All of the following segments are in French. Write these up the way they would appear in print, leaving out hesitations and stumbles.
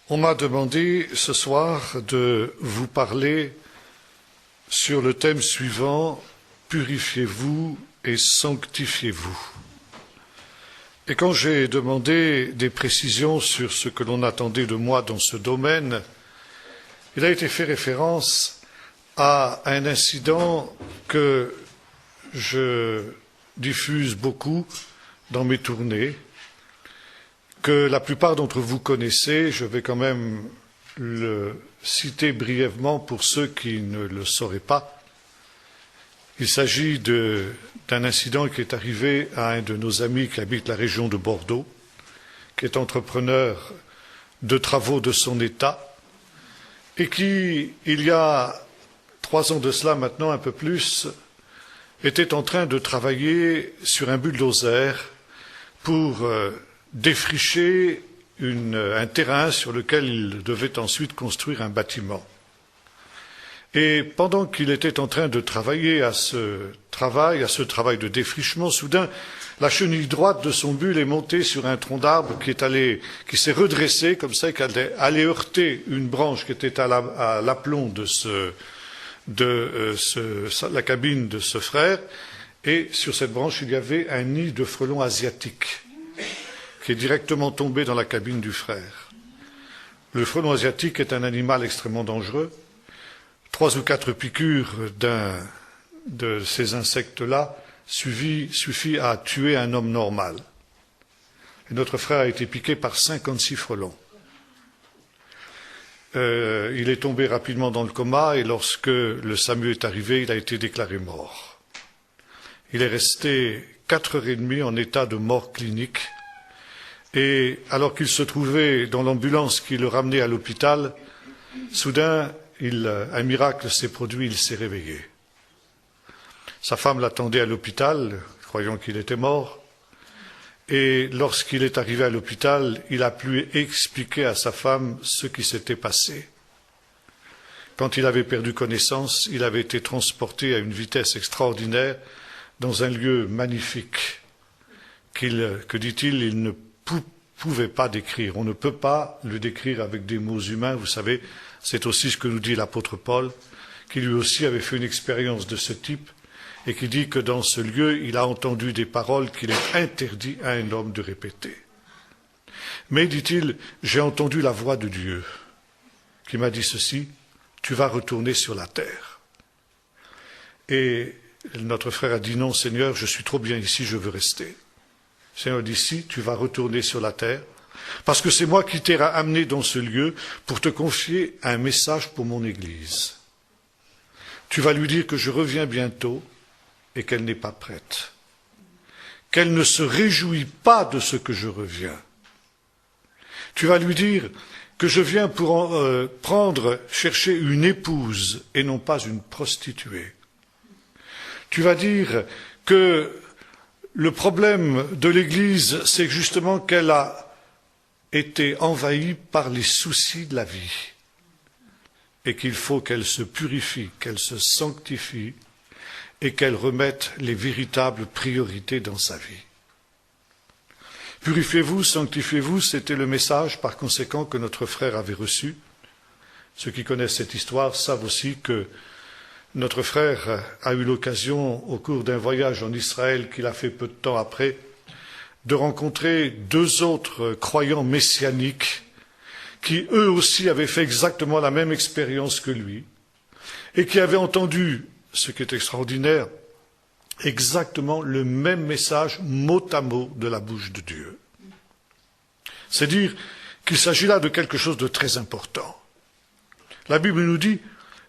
On m'a demandé ce soir de vous parler sur le thème suivant, purifiez-vous et sanctifiez-vous. Et quand j'ai demandé des précisions sur ce que l'on attendait de moi dans ce domaine, il a été fait référence à un incident que je diffuse beaucoup dans mes tournées, que la plupart d'entre vous connaissez. Je vais quand même le citer brièvement pour ceux qui ne le sauraient pas. Il s'agit d'un incident qui est arrivé à un de nos amis qui habite la région de Bordeaux, qui est entrepreneur de travaux de son État, et qui, il y a 3 ans de cela maintenant, un peu plus, était en train de travailler sur un bulldozer pour défricher un terrain sur lequel il devait ensuite construire un bâtiment. Et pendant qu'il était en train de travailler à ce travail de défrichement, soudain, la chenille droite de son bulle est montée sur un tronc d'arbre qui s'est redressé comme ça, qui allait heurter une branche qui était à l'aplomb la cabine de ce frère. Et sur cette branche, il y avait un nid de frelons asiatiques qui est directement tombé dans la cabine du frère. Le frelon asiatique est un animal extrêmement dangereux. 3 ou 4 piqûres de ces insectes-là suffit à tuer un homme normal. Et notre frère a été piqué par 56 frelons. Il est tombé rapidement dans le coma et lorsque le SAMU est arrivé, il a été déclaré mort. Il est resté 4h30 en état de mort clinique. Et alors qu'il se trouvait dans l'ambulance qui le ramenait à l'hôpital, soudain, un miracle s'est produit, il s'est réveillé. Sa femme l'attendait à l'hôpital, croyant qu'il était mort. Et lorsqu'il est arrivé à l'hôpital, il a pu expliquer à sa femme ce qui s'était passé. Quand il avait perdu connaissance, il avait été transporté à une vitesse extraordinaire dans un lieu magnifique que dit-il, il ne pouvait pas décrire. On ne peut pas le décrire avec des mots humains. Vous savez, c'est aussi ce que nous dit l'apôtre Paul, qui lui aussi avait fait une expérience de ce type et qui dit que dans ce lieu, il a entendu des paroles qu'il est interdit à un homme de répéter. Mais, dit-il, j'ai entendu la voix de Dieu qui m'a dit ceci, tu vas retourner sur la terre. Et notre frère a dit non, Seigneur, je suis trop bien ici, je veux rester. Le Seigneur dit si, tu vas retourner sur la terre, parce que c'est moi qui t'ai amené dans ce lieu pour te confier un message pour mon Église. Tu vas lui dire que je reviens bientôt et qu'elle n'est pas prête, qu'elle ne se réjouit pas de ce que je reviens. Tu vas lui dire que je viens pour chercher une épouse et non pas une prostituée. Tu vas dire que le problème de l'Église, c'est justement qu'elle a été envahie par les soucis de la vie et qu'il faut qu'elle se purifie, qu'elle se sanctifie et qu'elle remette les véritables priorités dans sa vie. Purifiez-vous, sanctifiez-vous, c'était le message par conséquent que notre frère avait reçu. Ceux qui connaissent cette histoire savent aussi que notre frère a eu l'occasion, au cours d'un voyage en Israël qu'il a fait peu de temps après, de rencontrer 2 autres croyants messianiques qui, eux aussi, avaient fait exactement la même expérience que lui et qui avaient entendu, ce qui est extraordinaire, exactement le même message mot à mot de la bouche de Dieu. C'est dire qu'il s'agit là de quelque chose de très important. La Bible nous dit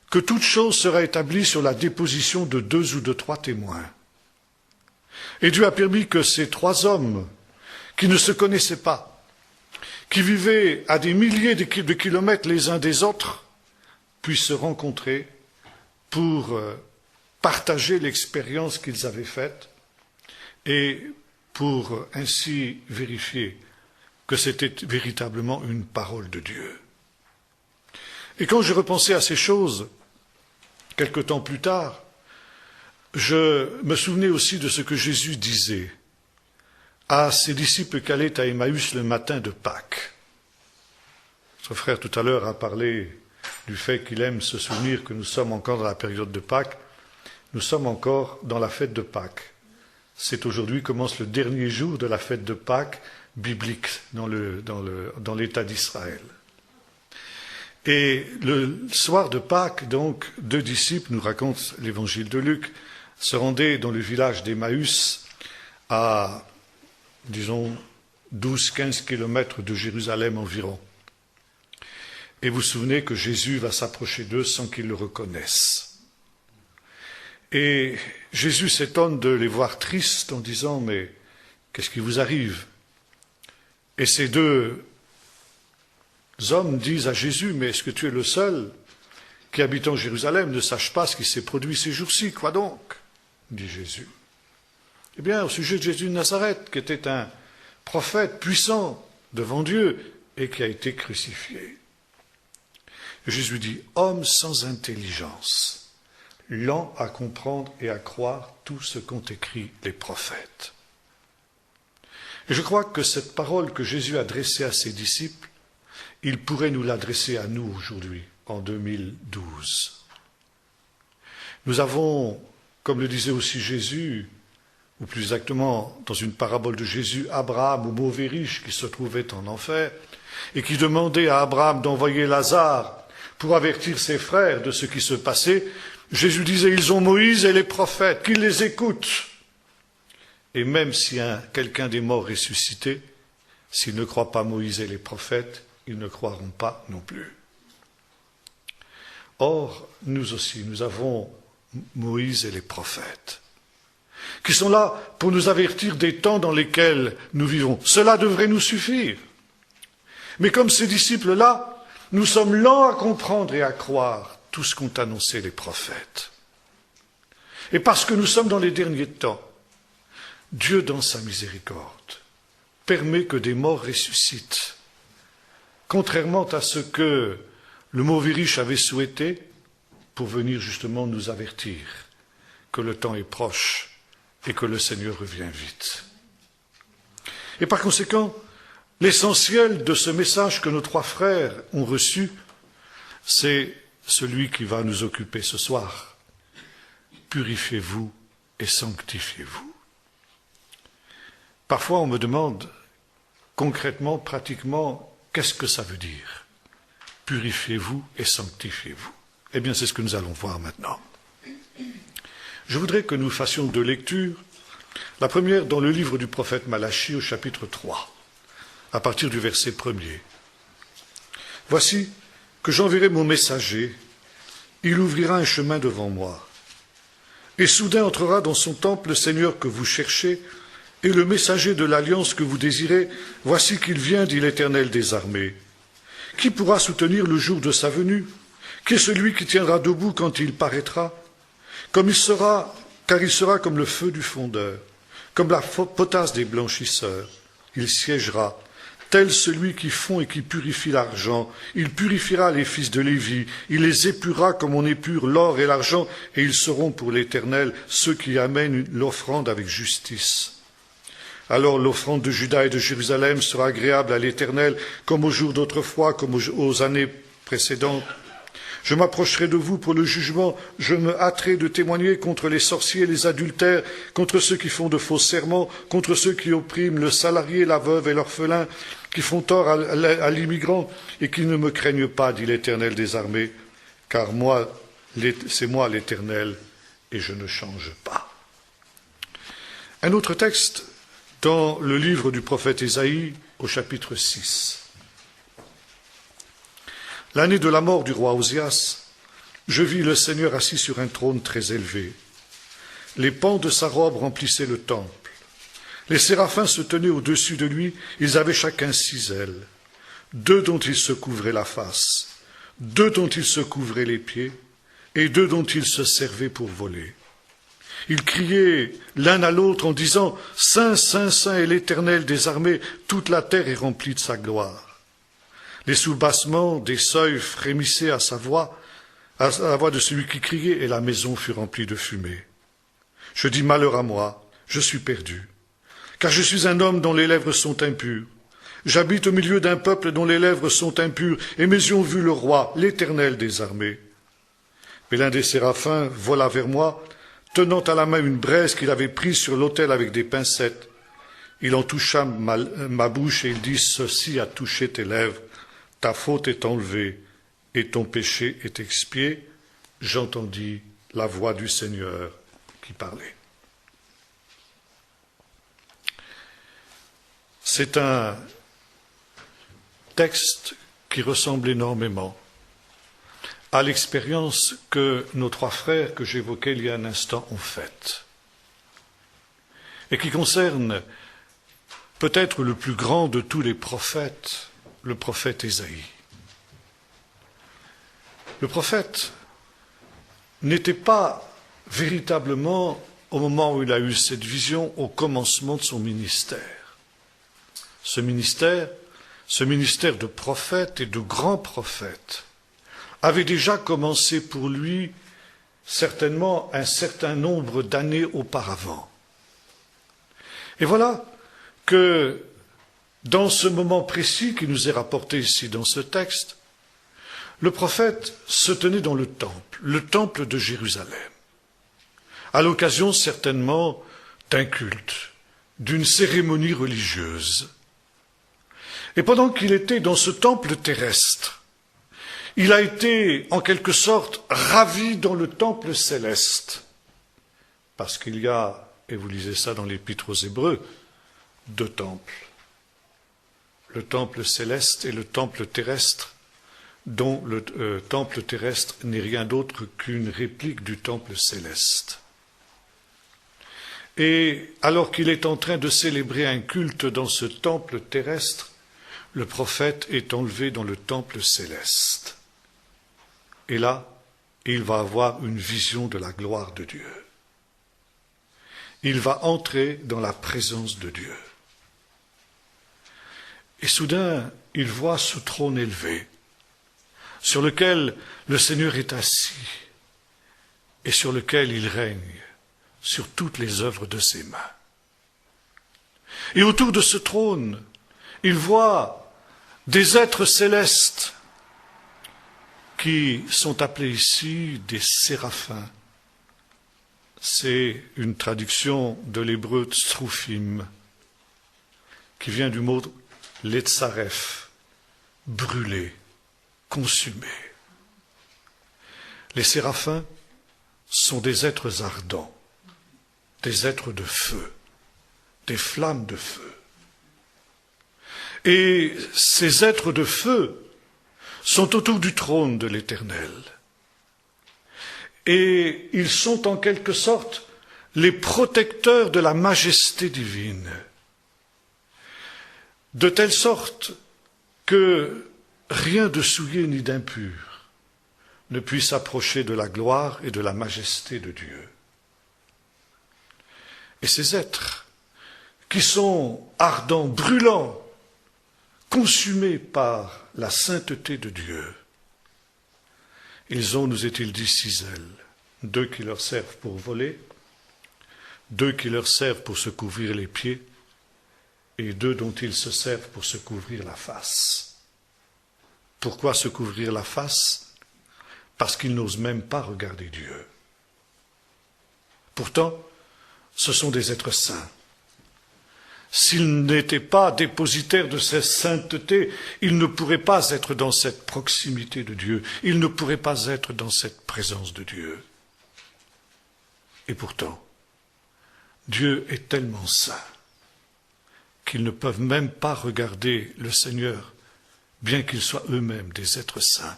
que toute chose sera établie sur la déposition de 2 ou de 3 témoins. Et Dieu a permis que ces 3 hommes, qui ne se connaissaient pas, qui vivaient à des milliers de kilomètres les uns des autres, puissent se rencontrer pour partager l'expérience qu'ils avaient faite et pour ainsi vérifier que c'était véritablement une parole de Dieu. Et quand je repensais à ces choses, quelque temps plus tard, je me souvenais aussi de ce que Jésus disait à ses disciples qui allaient à Emmaüs le matin de Pâques. Notre frère tout à l'heure a parlé du fait qu'il aime se souvenir que nous sommes encore dans la période de Pâques. Nous sommes encore dans la fête de Pâques. C'est aujourd'hui commence le dernier jour de la fête de Pâques biblique dans l'État d'Israël. Et le soir de Pâques, donc, 2 disciples, nous raconte l'évangile de Luc, se rendaient dans le village d'Emmaüs à, disons, 12-15 kilomètres de Jérusalem environ. Et vous vous souvenez que Jésus va s'approcher d'eux sans qu'ils le reconnaissent. Et Jésus s'étonne de les voir tristes en disant « Mais qu'est-ce qui vous arrive ?» Et ces 2 hommes disent à Jésus « Mais est-ce que tu es le seul qui, habitant Jérusalem, ne sache pas ce qui s'est produit ces jours-ci? Quoi donc ?» dit Jésus. Eh bien, au sujet de Jésus de Nazareth, qui était un prophète puissant devant Dieu et qui a été crucifié. Jésus dit, homme sans intelligence, lent à comprendre et à croire tout ce qu'ont écrit les prophètes. Et je crois que cette parole que Jésus a adressée à ses disciples, il pourrait nous l'adresser à nous aujourd'hui, en 2012. Nous avons, comme le disait aussi Jésus, ou plus exactement dans une parabole de Jésus, Abraham, ou mauvais riche, qui se trouvait en enfer, et qui demandait à Abraham d'envoyer Lazare pour avertir ses frères de ce qui se passait. Jésus disait, ils ont Moïse et les prophètes, qu'ils les écoutent. Et même si quelqu'un des morts ressuscité, s'ils ne croient pas Moïse et les prophètes, ils ne croiront pas non plus. Or, nous aussi, nous avons Moïse et les prophètes, qui sont là pour nous avertir des temps dans lesquels nous vivons. Cela devrait nous suffire. Mais comme ces disciples-là, nous sommes lents à comprendre et à croire tout ce qu'ont annoncé les prophètes. Et parce que nous sommes dans les derniers temps, Dieu, dans sa miséricorde, permet que des morts ressuscitent, contrairement à ce que le mauvais riche avait souhaité, pour venir justement nous avertir que le temps est proche et que le Seigneur revient vite. Et par conséquent, l'essentiel de ce message que nos 3 frères ont reçu, c'est celui qui va nous occuper ce soir. Purifiez-vous et sanctifiez-vous. Parfois, on me demande concrètement, pratiquement, qu'est-ce que ça veut dire? Purifiez-vous et sanctifiez-vous. Eh bien, c'est ce que nous allons voir maintenant. Je voudrais que nous fassions 2 lectures. La première dans le livre du prophète Malachie au chapitre 3, à partir du verset 1er. Voici que j'enverrai mon messager, il ouvrira un chemin devant moi. Et soudain entrera dans son temple le Seigneur que vous cherchez, et le messager de l'alliance que vous désirez, voici qu'il vient, dit l'Éternel des armées. Qui pourra soutenir le jour de sa venue? Qui est celui qui tiendra debout quand il paraîtra? Car il sera comme le feu du fondeur, comme la potasse des blanchisseurs. Il siégera, tel celui qui fond et qui purifie l'argent. Il purifiera les fils de Lévi, il les épurera comme on épure l'or et l'argent, et ils seront pour l'Éternel ceux qui amènent l'offrande avec justice. Alors l'offrande de Juda et de Jérusalem sera agréable à l'Éternel, comme aux jours d'autrefois, comme aux années précédentes. Je m'approcherai de vous pour le jugement, je me hâterai de témoigner contre les sorciers et les adultères, contre ceux qui font de faux serments, contre ceux qui oppriment le salarié, la veuve et l'orphelin, qui font tort à l'immigrant et qui ne me craignent pas, dit l'Éternel des armées, car c'est moi l'Éternel et je ne change pas. Un autre texte dans le livre du prophète Ésaïe au chapitre 6. L'année de la mort du roi Osias, je vis le Seigneur assis sur un trône très élevé. Les pans de sa robe remplissaient le temple. Les séraphins se tenaient au-dessus de lui, ils avaient chacun 6 ailes. 2 dont ils se couvraient la face, 2 dont ils se couvraient les pieds, et 2 dont ils se servaient pour voler. Ils criaient l'un à l'autre en disant « Saint, Saint, Saint est l'Éternel des armées, toute la terre est remplie de sa gloire. » Les soubassements des seuils frémissaient à la voix de celui qui criait, et la maison fut remplie de fumée. Je dis malheur à moi, je suis perdu, car je suis un homme dont les lèvres sont impures. J'habite au milieu d'un peuple dont les lèvres sont impures, et mes yeux ont vu le roi, l'Éternel des armées. Mais l'un des séraphins vola vers moi, tenant à la main une braise qu'il avait prise sur l'autel avec des pincettes. Il en toucha ma bouche et il dit, ceci a touché tes lèvres, ta faute est enlevée et ton péché est expié. J'entendis la voix du Seigneur qui parlait. C'est un texte qui ressemble énormément à l'expérience que nos trois frères que j'évoquais il y a un instant ont faite et qui concerne peut-être le plus grand de tous les prophètes, le prophète Ésaïe. Le prophète n'était pas véritablement, au moment où il a eu cette vision, au commencement de son ministère. Ce ministère de prophète et de grand prophète, avait déjà commencé pour lui certainement un certain nombre d'années auparavant. Et voilà que dans ce moment précis qui nous est rapporté ici dans ce texte, le prophète se tenait dans le temple de Jérusalem, à l'occasion certainement d'un culte, d'une cérémonie religieuse. Et pendant qu'il était dans ce temple terrestre, il a été en quelque sorte ravi dans le temple céleste, parce qu'il y a, et vous lisez ça dans l'Épître aux Hébreux, deux temples, le temple céleste et le temple terrestre, dont le temple terrestre n'est rien d'autre qu'une réplique du temple céleste. Et alors qu'il est en train de célébrer un culte dans ce temple terrestre, le prophète est enlevé dans le temple céleste. Et là, il va avoir une vision de la gloire de Dieu. Il va entrer dans la présence de Dieu. Et soudain, il voit ce trône élevé, sur lequel le Seigneur est assis, et sur lequel il règne sur toutes les œuvres de ses mains. Et autour de ce trône, il voit des êtres célestes qui sont appelés ici des séraphins. C'est une traduction de l'hébreu tsroufim, qui vient du mot letzaref, brûlé, consumé. Les séraphins sont des êtres ardents, des êtres de feu, des flammes de feu. Et ces êtres de feu sont autour du trône de l'Éternel. Et ils sont en quelque sorte les protecteurs de la majesté divine, de telle sorte que rien de souillé ni d'impur ne puisse approcher de la gloire et de la majesté de Dieu. Et ces êtres qui sont ardents, brûlants, consumés par la sainteté de Dieu, ils ont, nous est-il dit, 6 ailes, 2 qui leur servent pour voler, 2 qui leur servent pour se couvrir les pieds, et 2 dont ils se servent pour se couvrir la face. Pourquoi se couvrir la face? Parce qu'ils n'osent même pas regarder Dieu. Pourtant, ce sont des êtres saints. S'ils n'étaient pas dépositaires de cette sainteté, ils ne pourraient pas être dans cette proximité de Dieu, ils ne pourraient pas être dans cette présence de Dieu. Et pourtant, Dieu est tellement saint qu'ils ne peuvent même pas regarder le Seigneur, bien qu'ils soient eux-mêmes des êtres saints.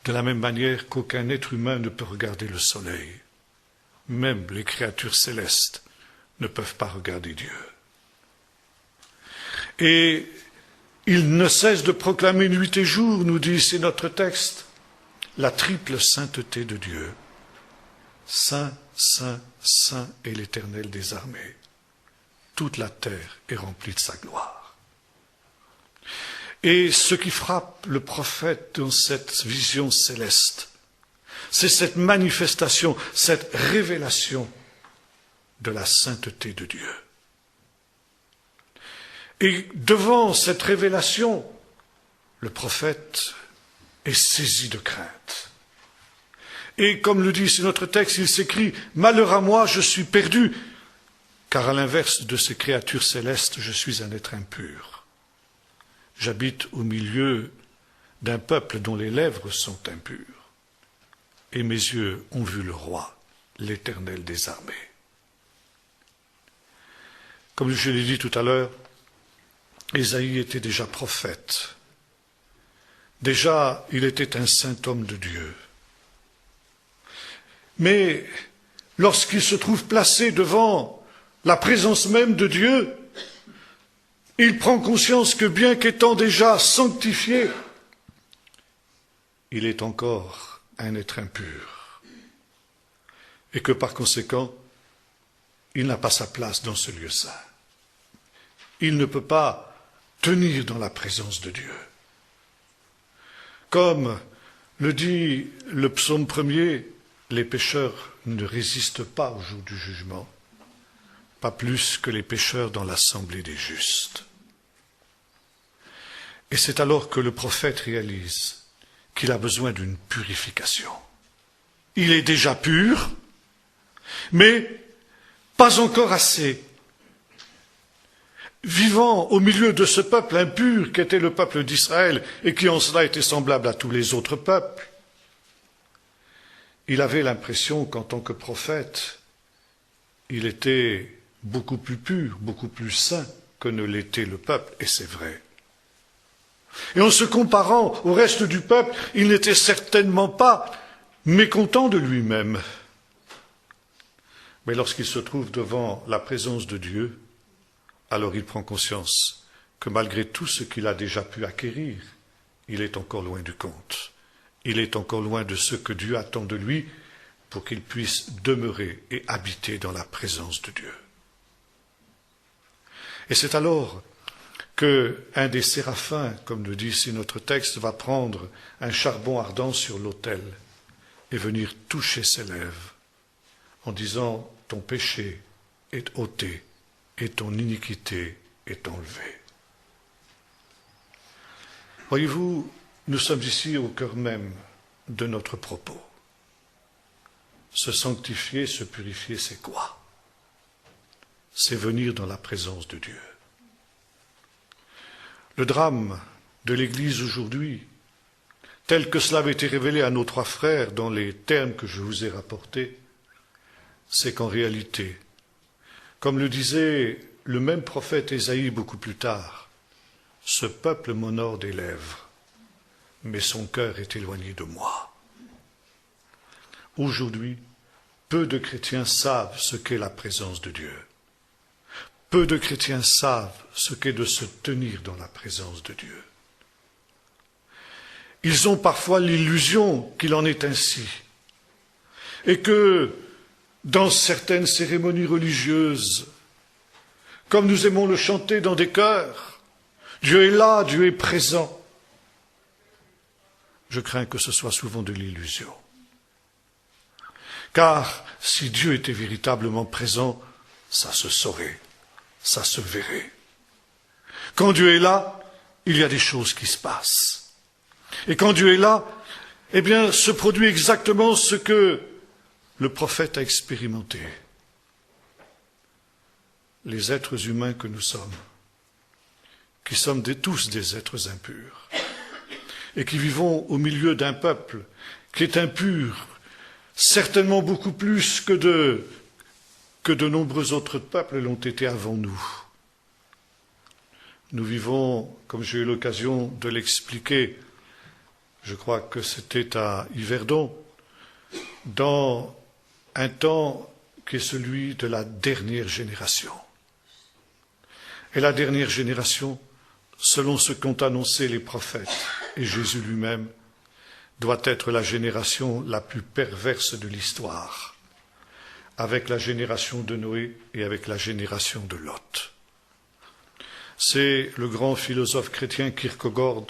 De la même manière qu'aucun être humain ne peut regarder le soleil, même les créatures célestes ne peuvent pas regarder Dieu. Et il ne cesse de proclamer nuit et jour, nous dit, c'est notre texte, la triple sainteté de Dieu. Saint, saint, saint est l'Éternel des armées. Toute la terre est remplie de sa gloire. Et ce qui frappe le prophète dans cette vision céleste, c'est cette manifestation, cette révélation de la sainteté de Dieu. Et devant cette révélation, le prophète est saisi de crainte. Et comme le dit ici notre texte, il s'écrie « Malheur à moi, je suis perdu, car à l'inverse de ces créatures célestes, je suis un être impur. J'habite au milieu d'un peuple dont les lèvres sont impures, et mes yeux ont vu le roi, l'Éternel des armées. » Comme je l'ai dit tout à l'heure, Ésaïe était déjà prophète. Déjà, il était un saint homme de Dieu. Mais lorsqu'il se trouve placé devant la présence même de Dieu, il prend conscience que bien qu'étant déjà sanctifié, il est encore un être impur. Et que par conséquent, il n'a pas sa place dans ce lieu saint. Il ne peut pas tenir dans la présence de Dieu. Comme le dit le psaume 1er, les pécheurs ne résistent pas au jour du jugement, pas plus que les pécheurs dans l'assemblée des justes. Et c'est alors que le prophète réalise qu'il a besoin d'une purification. Il est déjà pur, mais pas encore assez. Vivant au milieu de ce peuple impur qu'était le peuple d'Israël et qui en cela était semblable à tous les autres peuples, il avait l'impression qu'en tant que prophète, il était beaucoup plus pur, beaucoup plus saint que ne l'était le peuple, et c'est vrai. Et en se comparant au reste du peuple, il n'était certainement pas mécontent de lui-même. Mais lorsqu'il se trouve devant la présence de Dieu, alors il prend conscience que malgré tout ce qu'il a déjà pu acquérir, il est encore loin du compte. Il est encore loin de ce que Dieu attend de lui pour qu'il puisse demeurer et habiter dans la présence de Dieu. Et c'est alors qu'un des séraphins, comme le dit ici notre texte, va prendre un charbon ardent sur l'autel et venir toucher ses lèvres en disant « Ton péché est ôté et ton iniquité est enlevée. » Voyez-vous, nous sommes ici au cœur même de notre propos. Se sanctifier, se purifier, c'est quoi? C'est venir dans la présence de Dieu. Le drame de l'Église aujourd'hui, tel que cela avait été révélé à nos trois frères dans les termes que je vous ai rapportés, c'est qu'en réalité, comme le disait le même prophète Ésaïe beaucoup plus tard, ce peuple m'honore des lèvres, mais son cœur est éloigné de moi. Aujourd'hui, peu de chrétiens savent ce qu'est la présence de Dieu. Peu de chrétiens savent ce qu'est de se tenir dans la présence de Dieu. Ils ont parfois l'illusion qu'il en est ainsi, et que dans certaines cérémonies religieuses, comme nous aimons le chanter dans des chœurs, Dieu est là, Dieu est présent. Je crains que ce soit souvent de l'illusion. Car si Dieu était véritablement présent, ça se saurait, ça se verrait. Quand Dieu est là, il y a des choses qui se passent. Et quand Dieu est là, eh bien, se produit exactement ce que le prophète a expérimenté. Les êtres humains que nous sommes, qui sommes tous des êtres impurs, et qui vivons au milieu d'un peuple qui est impur, certainement beaucoup plus que de nombreux autres peuples l'ont été avant nous. Nous vivons, comme j'ai eu l'occasion de l'expliquer, je crois que c'était à Yverdon, dans un temps qui est celui de la dernière génération. Et la dernière génération, selon ce qu'ont annoncé les prophètes et Jésus lui-même, doit être la génération la plus perverse de l'histoire, avec la génération de Noé et avec la génération de Lot. C'est le grand philosophe chrétien Kierkegaard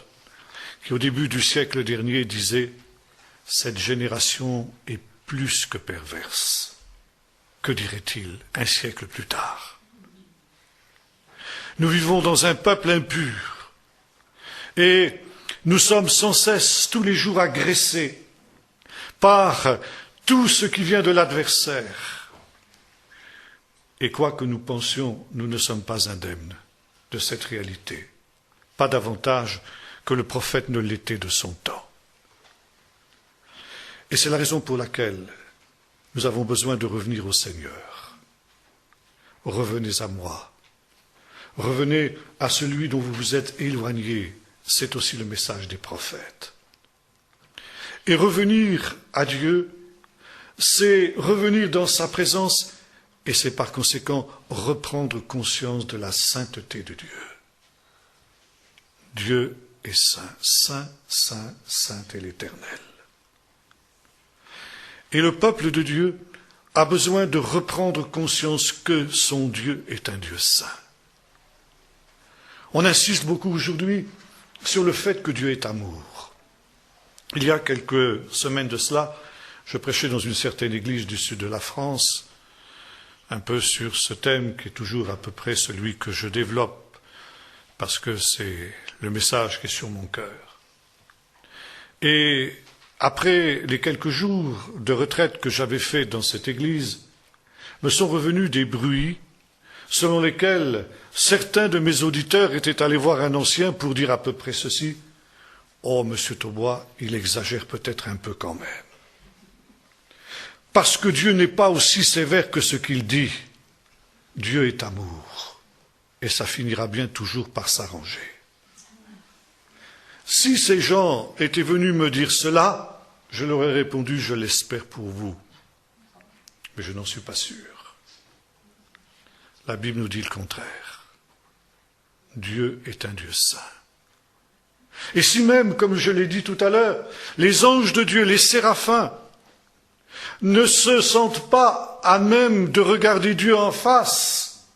qui, au début du siècle dernier, disait « Cette génération est plus que perverse. » Que dirait-il un siècle plus tard? Nous vivons dans un peuple impur. Et nous sommes sans cesse, tous les jours, agressés par tout ce qui vient de l'adversaire. Et quoi que nous pensions, nous ne sommes pas indemnes de cette réalité. Pas davantage que le prophète ne l'était de son temps. Et c'est la raison pour laquelle nous avons besoin de revenir au Seigneur. Revenez à moi. Revenez à celui dont vous vous êtes éloigné. C'est aussi le message des prophètes. Et revenir à Dieu, c'est revenir dans sa présence et c'est par conséquent reprendre conscience de la sainteté de Dieu. Dieu est saint, saint, saint, saint est l'Éternel. Et le peuple de Dieu a besoin de reprendre conscience que son Dieu est un Dieu saint. On insiste beaucoup aujourd'hui sur le fait que Dieu est amour. Il y a quelques semaines de cela, je prêchais dans une certaine église du sud de la France, un peu sur ce thème qui est toujours à peu près celui que je développe, parce que c'est le message qui est sur mon cœur. Et après les quelques jours de retraite que j'avais fait dans cette église, me sont revenus des bruits selon lesquels certains de mes auditeurs étaient allés voir un ancien pour dire à peu près ceci: « Oh, monsieur Taubois, il exagère peut-être un peu quand même. Parce que Dieu n'est pas aussi sévère que ce qu'il dit. Dieu est amour, et ça finira bien toujours par s'arranger. » Si ces gens étaient venus me dire cela, je leur ai répondu: « Je l'espère pour vous. » Mais je n'en suis pas sûr. La Bible nous dit le contraire. Dieu est un Dieu saint. Et si même, comme je l'ai dit tout à l'heure, les anges de Dieu, les séraphins, ne se sentent pas à même de regarder Dieu en face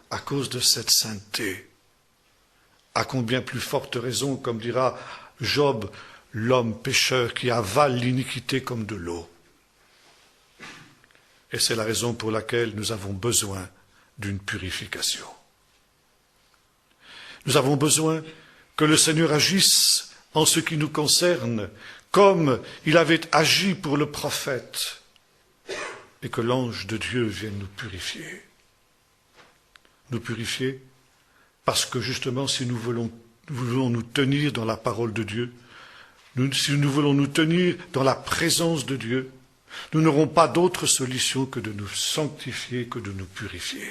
à cause de cette sainteté, à combien plus forte raison, comme dira Job, l'homme pécheur qui avale l'iniquité comme de l'eau. Et c'est la raison pour laquelle nous avons besoin d'une purification. Nous avons besoin que le Seigneur agisse en ce qui nous concerne, comme il avait agi pour le prophète, et que l'ange de Dieu vienne nous purifier. Nous purifier parce que justement, si nous voulons nous tenir dans la parole de Dieu, si nous voulons nous tenir dans la présence de Dieu, nous n'aurons pas d'autre solution que de nous sanctifier, que de nous purifier.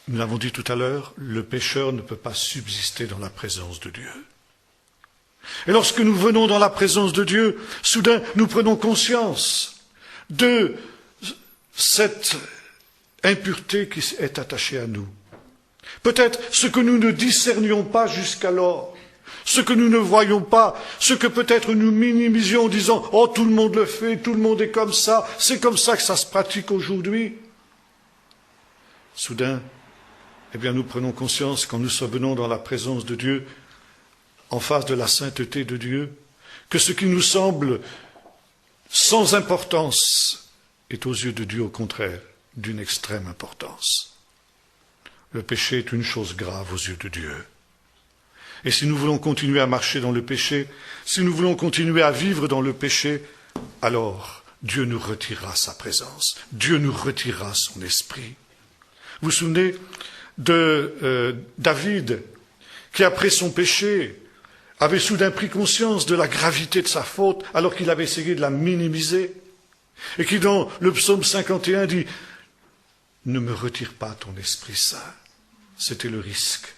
Nous l'avons dit tout à l'heure, le pécheur ne peut pas subsister dans la présence de Dieu. Et lorsque nous venons dans la présence de Dieu, soudain nous prenons conscience de cette impureté qui est attachée à nous. Peut-être ce que nous ne discernions pas jusqu'alors, ce que nous ne voyons pas, ce que peut-être nous minimisions en disant « Oh, tout le monde le fait, tout le monde est comme ça, c'est comme ça que ça se pratique aujourd'hui. » Soudain, eh bien, nous prenons conscience, quand nous venons dans la présence de Dieu, en face de la sainteté de Dieu, que ce qui nous semble sans importance est aux yeux de Dieu, au contraire, d'une extrême importance. Le péché est une chose grave aux yeux de Dieu. Et si nous voulons continuer à marcher dans le péché, si nous voulons continuer à vivre dans le péché, alors Dieu nous retirera sa présence, Dieu nous retirera son esprit. Vous vous souvenez de David, qui après son péché avait soudain pris conscience de la gravité de sa faute, alors qu'il avait essayé de la minimiser, et qui dans le psaume 51 dit « Ne me retire pas ton Esprit Saint ». C'était le risque.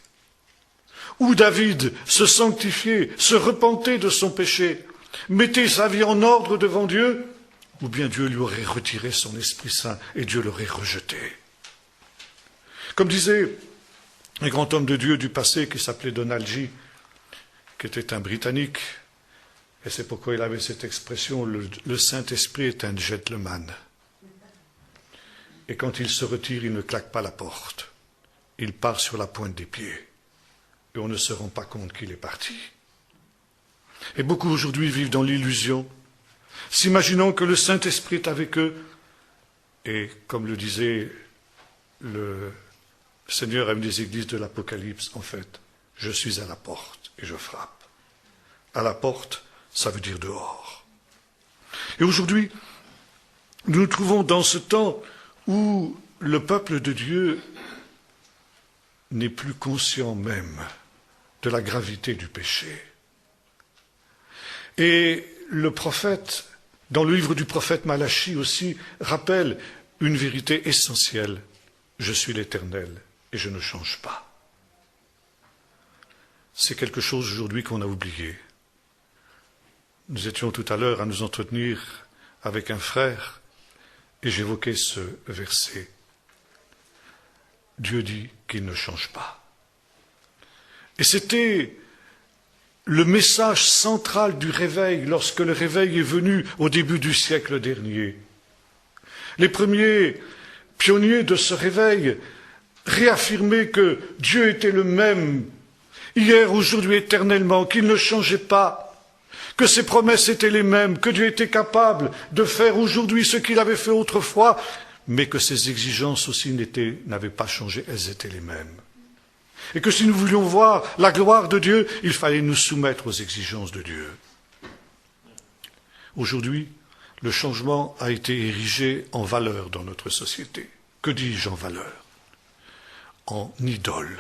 Ou David se sanctifiait, se repentait de son péché, mettait sa vie en ordre devant Dieu, ou bien Dieu lui aurait retiré son Esprit Saint et Dieu l'aurait rejeté. Comme disait un grand homme de Dieu du passé qui s'appelait Donald G., qui était un Britannique, et c'est pourquoi il avait cette expression, le Saint-Esprit est un gentleman. Et quand il se retire, il ne claque pas la porte. Il part sur la pointe des pieds. Et on ne se rend pas compte qu'il est parti. Et beaucoup aujourd'hui vivent dans l'illusion, s'imaginant que le Saint-Esprit est avec eux, et comme le disait le Seigneur à une des églises de l'Apocalypse, en fait, je suis à la porte et je frappe. À la porte, ça veut dire dehors. Et aujourd'hui, nous nous trouvons dans ce temps où le peuple de Dieu n'est plus conscient même de la gravité du péché. Et le prophète, dans le livre du prophète Malachie aussi, rappelle une vérité essentielle. Je suis l'Éternel et je ne change pas. C'est quelque chose aujourd'hui qu'on a oublié. Nous étions tout à l'heure à nous entretenir avec un frère et j'évoquais ce verset. Dieu dit qu'il ne change pas. Et c'était le message central du réveil lorsque le réveil est venu au début du siècle dernier. Les premiers pionniers de ce réveil réaffirmaient que Dieu était le même, hier, aujourd'hui, éternellement, qu'il ne changeait pas, que ses promesses étaient les mêmes, que Dieu était capable de faire aujourd'hui ce qu'il avait fait autrefois, mais que ses exigences aussi n'avaient pas changé, elles étaient les mêmes. Et que si nous voulions voir la gloire de Dieu, il fallait nous soumettre aux exigences de Dieu. Aujourd'hui, le changement a été érigé en valeur dans notre société. Que dis-je en valeur? En idole.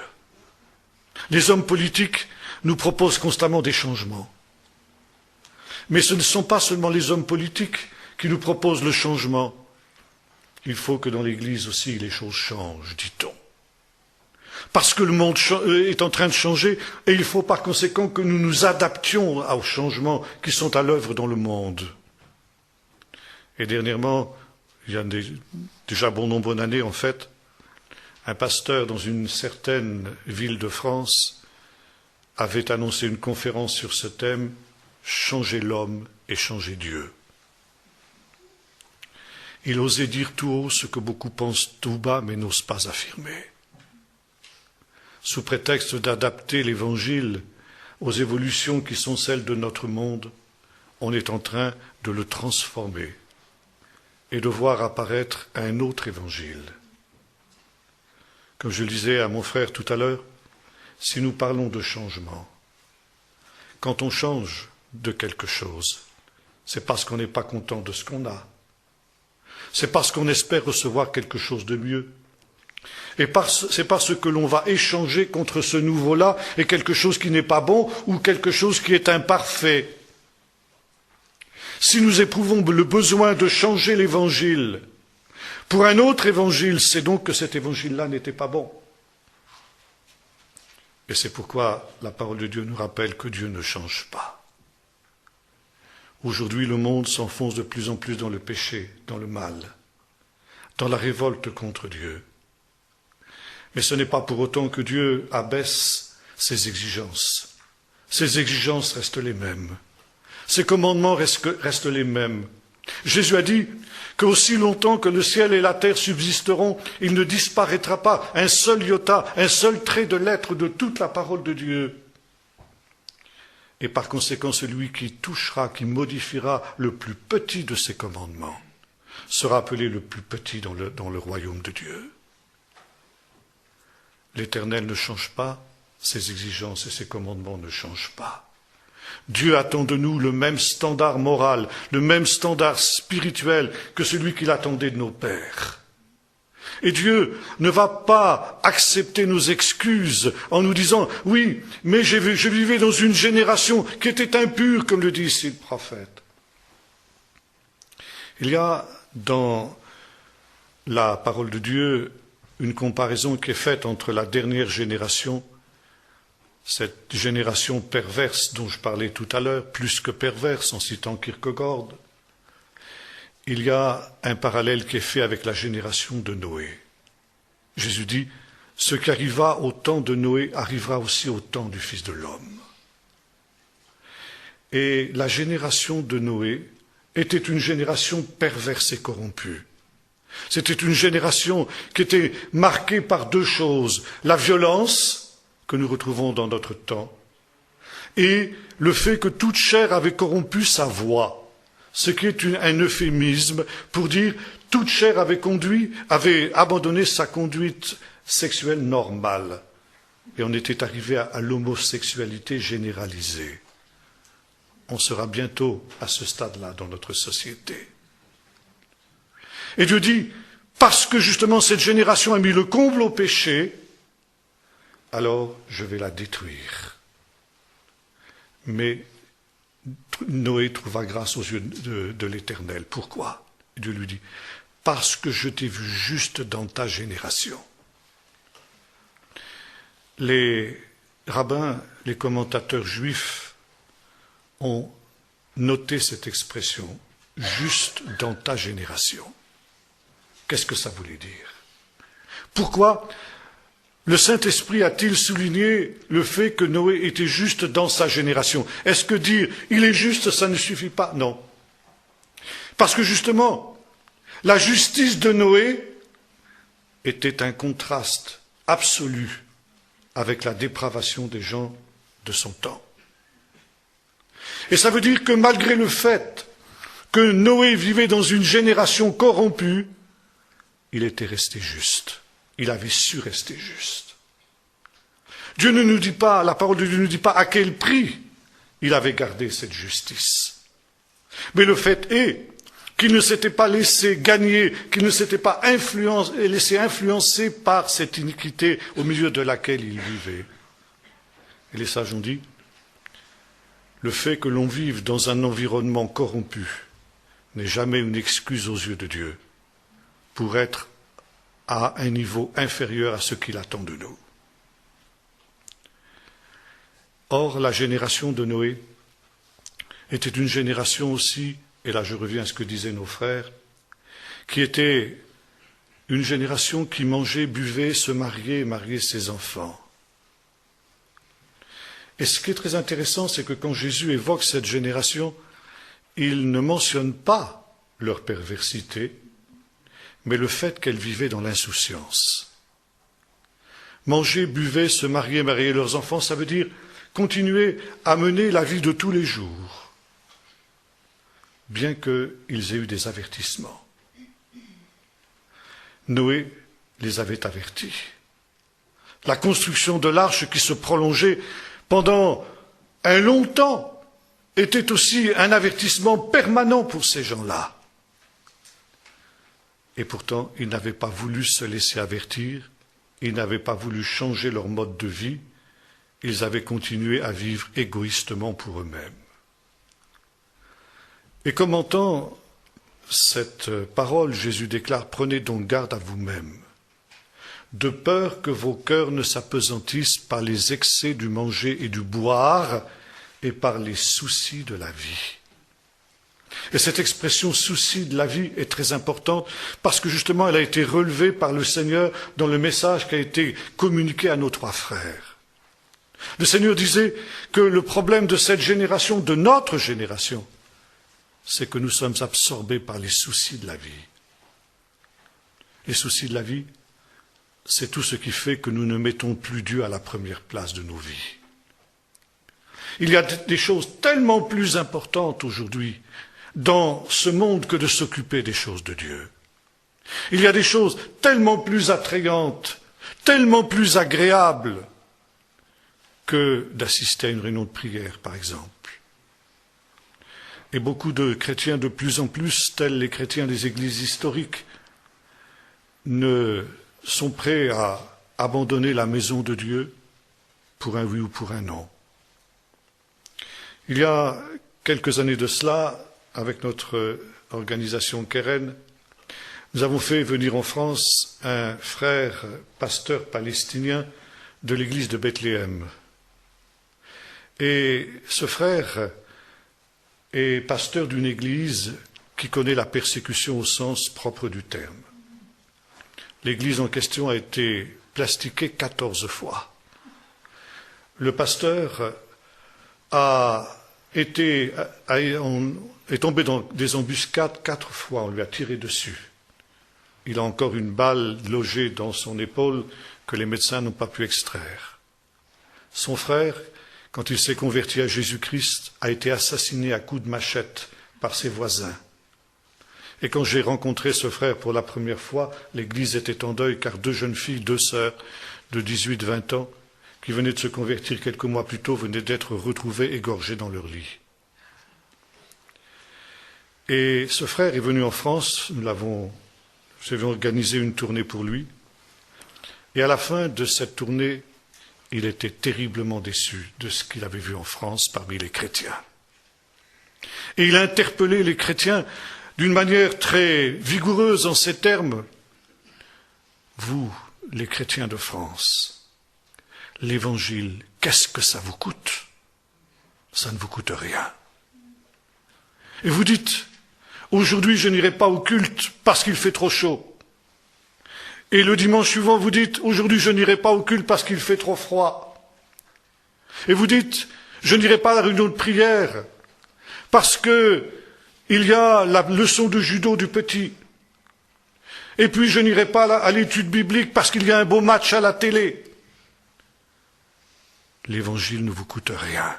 Les hommes politiques nous proposent constamment des changements. Mais ce ne sont pas seulement les hommes politiques qui nous proposent le changement. Il faut que dans l'Église aussi les choses changent, dit-on. Parce que le monde est en train de changer et il faut par conséquent que nous nous adaptions aux changements qui sont à l'œuvre dans le monde. Et dernièrement, il y a déjà bon nombre d'années en fait, un pasteur dans une certaine ville de France avait annoncé une conférence sur ce thème, changer l'homme et changer Dieu. Il osait dire tout haut ce que beaucoup pensent tout bas mais n'osent pas affirmer. Sous prétexte d'adapter l'Évangile aux évolutions qui sont celles de notre monde, on est en train de le transformer et de voir apparaître un autre Évangile. Comme je le disais à mon frère tout à l'heure, si nous parlons de changement, quand on change de quelque chose, c'est parce qu'on n'est pas content de ce qu'on a. C'est parce qu'on espère recevoir quelque chose de mieux. Et c'est parce que l'on va échanger contre ce nouveau-là et quelque chose qui n'est pas bon ou quelque chose qui est imparfait. Si nous éprouvons le besoin de changer l'évangile pour un autre évangile, c'est donc que cet évangile-là n'était pas bon. Et c'est pourquoi la parole de Dieu nous rappelle que Dieu ne change pas. Aujourd'hui, le monde s'enfonce de plus en plus dans le péché, dans le mal, dans la révolte contre Dieu. Mais ce n'est pas pour autant que Dieu abaisse ses exigences. Ses exigences restent les mêmes. Ses commandements restent les mêmes. Jésus a dit qu'aussi longtemps que le ciel et la terre subsisteront, il ne disparaîtra pas un seul iota, un seul trait de lettre de toute la parole de Dieu. Et par conséquent, celui qui touchera, qui modifiera le plus petit de ses commandements, sera appelé le plus petit dans le royaume de Dieu. L'Éternel ne change pas, ses exigences et ses commandements ne changent pas. Dieu attend de nous le même standard moral, le même standard spirituel que celui qu'il attendait de nos pères. Et Dieu ne va pas accepter nos excuses en nous disant « Oui, mais je vivais dans une génération qui était impure », comme le dit ici le prophète. Il y a dans la parole de Dieu une comparaison qui est faite entre la dernière génération, cette génération perverse dont je parlais tout à l'heure, plus que perverse en citant Kierkegaard. Il y a un parallèle qui est fait avec la génération de Noé. Jésus dit, ce qui arriva au temps de Noé arrivera aussi au temps du Fils de l'homme. Et la génération de Noé était une génération perverse et corrompue. C'était une génération qui était marquée par deux choses, la violence que nous retrouvons dans notre temps et le fait que toute chair avait corrompu sa voix. ce qui est un euphémisme pour dire toute chair avait abandonné sa conduite sexuelle normale. Et on était arrivé à l'homosexualité généralisée. On sera bientôt à ce stade-là dans notre société. Et Dieu dit, parce que justement cette génération a mis le comble au péché, alors je vais la détruire. Mais Noé trouva grâce aux yeux de l'Éternel. Pourquoi? Dieu lui dit, parce que je t'ai vu juste dans ta génération. Les rabbins, les commentateurs juifs ont noté cette expression, juste dans ta génération. Qu'est-ce que ça voulait dire? Pourquoi le Saint-Esprit a-t-il souligné le fait que Noé était juste dans sa génération? Est-ce que dire il est juste, ça ne suffit pas? Non. Parce que justement, la justice de Noé était un contraste absolu avec la dépravation des gens de son temps. Et ça veut dire que malgré le fait que Noé vivait dans une génération corrompue, il était resté juste. Il avait su rester juste. Dieu ne nous dit pas, la parole de Dieu ne nous dit pas à quel prix il avait gardé cette justice. Mais le fait est qu'il ne s'était pas laissé gagner, qu'il ne s'était pas laissé influencer par cette iniquité au milieu de laquelle il vivait. Et les sages ont dit, le fait que l'on vive dans un environnement corrompu n'est jamais une excuse aux yeux de Dieu pour être à un niveau inférieur à ce qu'il attend de nous. Or, la génération de Noé était une génération aussi, et là je reviens à ce que disaient nos frères, qui était une génération qui mangeait, buvait, se mariait et mariait ses enfants. Et ce qui est très intéressant, c'est que quand Jésus évoque cette génération, il ne mentionne pas leur perversité, mais le fait qu'elle vivait dans l'insouciance. Manger, buver, se marier, marier leurs enfants, ça veut dire continuer à mener la vie de tous les jours, bien qu'ils aient eu des avertissements. Noé les avait avertis. La construction de l'arche qui se prolongeait pendant un long temps était aussi un avertissement permanent pour ces gens-là. Et pourtant, ils n'avaient pas voulu se laisser avertir, ils n'avaient pas voulu changer leur mode de vie, ils avaient continué à vivre égoïstement pour eux-mêmes. Et commentant cette parole, Jésus déclare, prenez donc garde à vous-mêmes, de peur que vos cœurs ne s'apesantissent par les excès du manger et du boire et par les soucis de la vie. Et cette expression souci de la vie est très importante parce que justement elle a été relevée par le Seigneur dans le message qui a été communiqué à nos trois frères. Le Seigneur disait que le problème de cette génération, de notre génération, c'est que nous sommes absorbés par les soucis de la vie. Les soucis de la vie, c'est tout ce qui fait que nous ne mettons plus Dieu à la première place de nos vies. Il y a des choses tellement plus importantes aujourd'hui dans ce monde que de s'occuper des choses de Dieu. Il y a des choses tellement plus attrayantes, tellement plus agréables que d'assister à une réunion de prière, par exemple. Et beaucoup de chrétiens, de plus en plus, tels les chrétiens des églises historiques, ne sont prêts à abandonner la maison de Dieu pour un oui ou pour un non. Il y a quelques années de cela, avec notre organisation Keren, nous avons fait venir en France un frère pasteur palestinien de l'église de Bethléem. Et ce frère est pasteur d'une église qui connaît la persécution au sens propre du terme. L'église en question a été plastiquée 14 fois. Le pasteur est tombé dans des embuscades 4 fois, on lui a tiré dessus. Il a encore une balle logée dans son épaule que les médecins n'ont pas pu extraire. Son frère, quand il s'est converti à Jésus-Christ, a été assassiné à coups de machette par ses voisins. Et quand j'ai rencontré ce frère pour la première fois, l'église était en deuil car deux jeunes filles, deux sœurs de 18-20 ans, qui venaient de se convertir quelques mois plus tôt, venaient d'être retrouvées égorgées dans leur lit. Et ce frère est venu en France, nous avons organisé une tournée pour lui, et à la fin de cette tournée, il était terriblement déçu de ce qu'il avait vu en France parmi les chrétiens. Et il a interpellé les chrétiens d'une manière très vigoureuse en ces termes. Vous, les chrétiens de France, l'évangile, qu'est-ce que ça vous coûte? Ça ne vous coûte rien. Et vous dites, aujourd'hui je n'irai pas au culte parce qu'il fait trop chaud. Et le dimanche suivant, vous dites, aujourd'hui je n'irai pas au culte parce qu'il fait trop froid. Et vous dites, je n'irai pas à la réunion de prière parce que il y a la leçon de judo du petit. Et puis je n'irai pas à l'étude biblique parce qu'il y a un beau match à la télé. L'évangile ne vous coûte rien.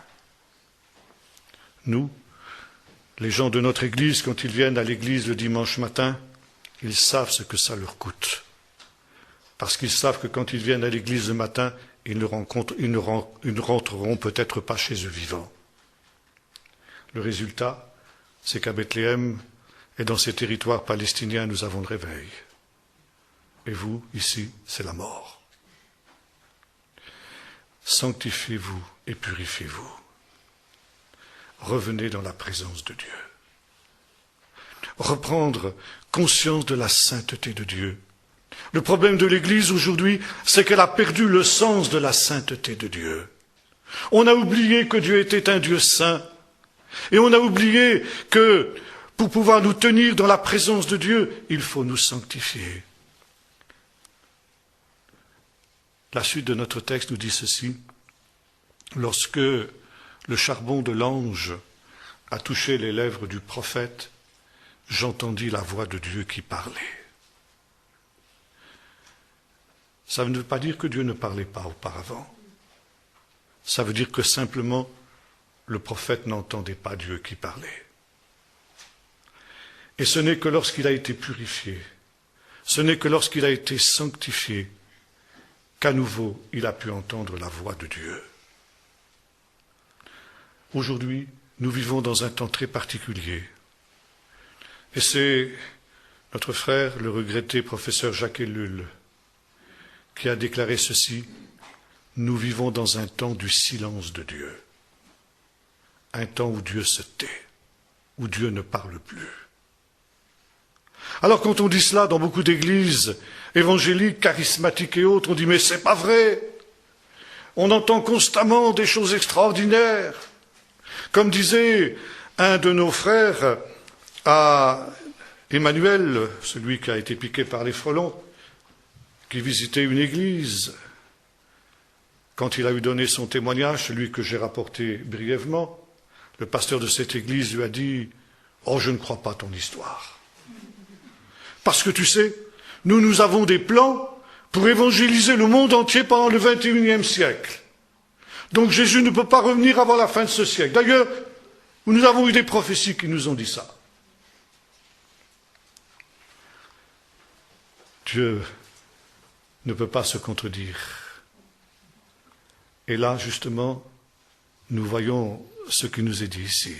Nous, les gens de notre église, quand ils viennent à l'église le dimanche matin, ils savent ce que ça leur coûte. Parce qu'ils savent que quand ils viennent à l'église le matin, ils ne rentreront peut-être pas chez eux vivants. Le résultat, c'est qu'à Bethléem et dans ces territoires palestiniens, nous avons le réveil. Et vous, ici, c'est la mort. Sanctifiez-vous et purifiez-vous. Revenez dans la présence de Dieu. Reprendre conscience de la sainteté de Dieu. Le problème de l'Église aujourd'hui, c'est qu'elle a perdu le sens de la sainteté de Dieu. On a oublié que Dieu était un Dieu saint. Et on a oublié que pour pouvoir nous tenir dans la présence de Dieu, il faut nous sanctifier. La suite de notre texte nous dit ceci. Lorsque le charbon de l'ange a touché les lèvres du prophète, j'entendis la voix de Dieu qui parlait. Ça ne veut pas dire que Dieu ne parlait pas auparavant. Ça veut dire que simplement, le prophète n'entendait pas Dieu qui parlait. Et ce n'est que lorsqu'il a été purifié, ce n'est que lorsqu'il a été sanctifié, qu'à nouveau il a pu entendre la voix de Dieu. Aujourd'hui, nous vivons dans un temps très particulier. Et c'est notre frère, le regretté professeur Jacques Ellul, qui a déclaré ceci, « Nous vivons dans un temps du silence de Dieu, un temps où Dieu se tait, où Dieu ne parle plus. » Alors quand on dit cela dans beaucoup d'églises évangéliques, charismatiques et autres, on dit « Mais c'est pas vrai ! On entend constamment des choses extraordinaires. » Comme disait un de nos frères à Emmanuel, celui qui a été piqué par les frelons, qui visitait une église. Quand il a eu donné son témoignage, celui que j'ai rapporté brièvement, le pasteur de cette église lui a dit « Oh, je ne crois pas ton histoire. Parce que tu sais, nous avons des plans pour évangéliser le monde entier pendant le XXIe siècle. Donc Jésus ne peut pas revenir avant la fin de ce siècle. D'ailleurs, nous avons eu des prophéties qui nous ont dit ça. » Dieu ne peut pas se contredire. Et là, justement, nous voyons ce qui nous est dit ici.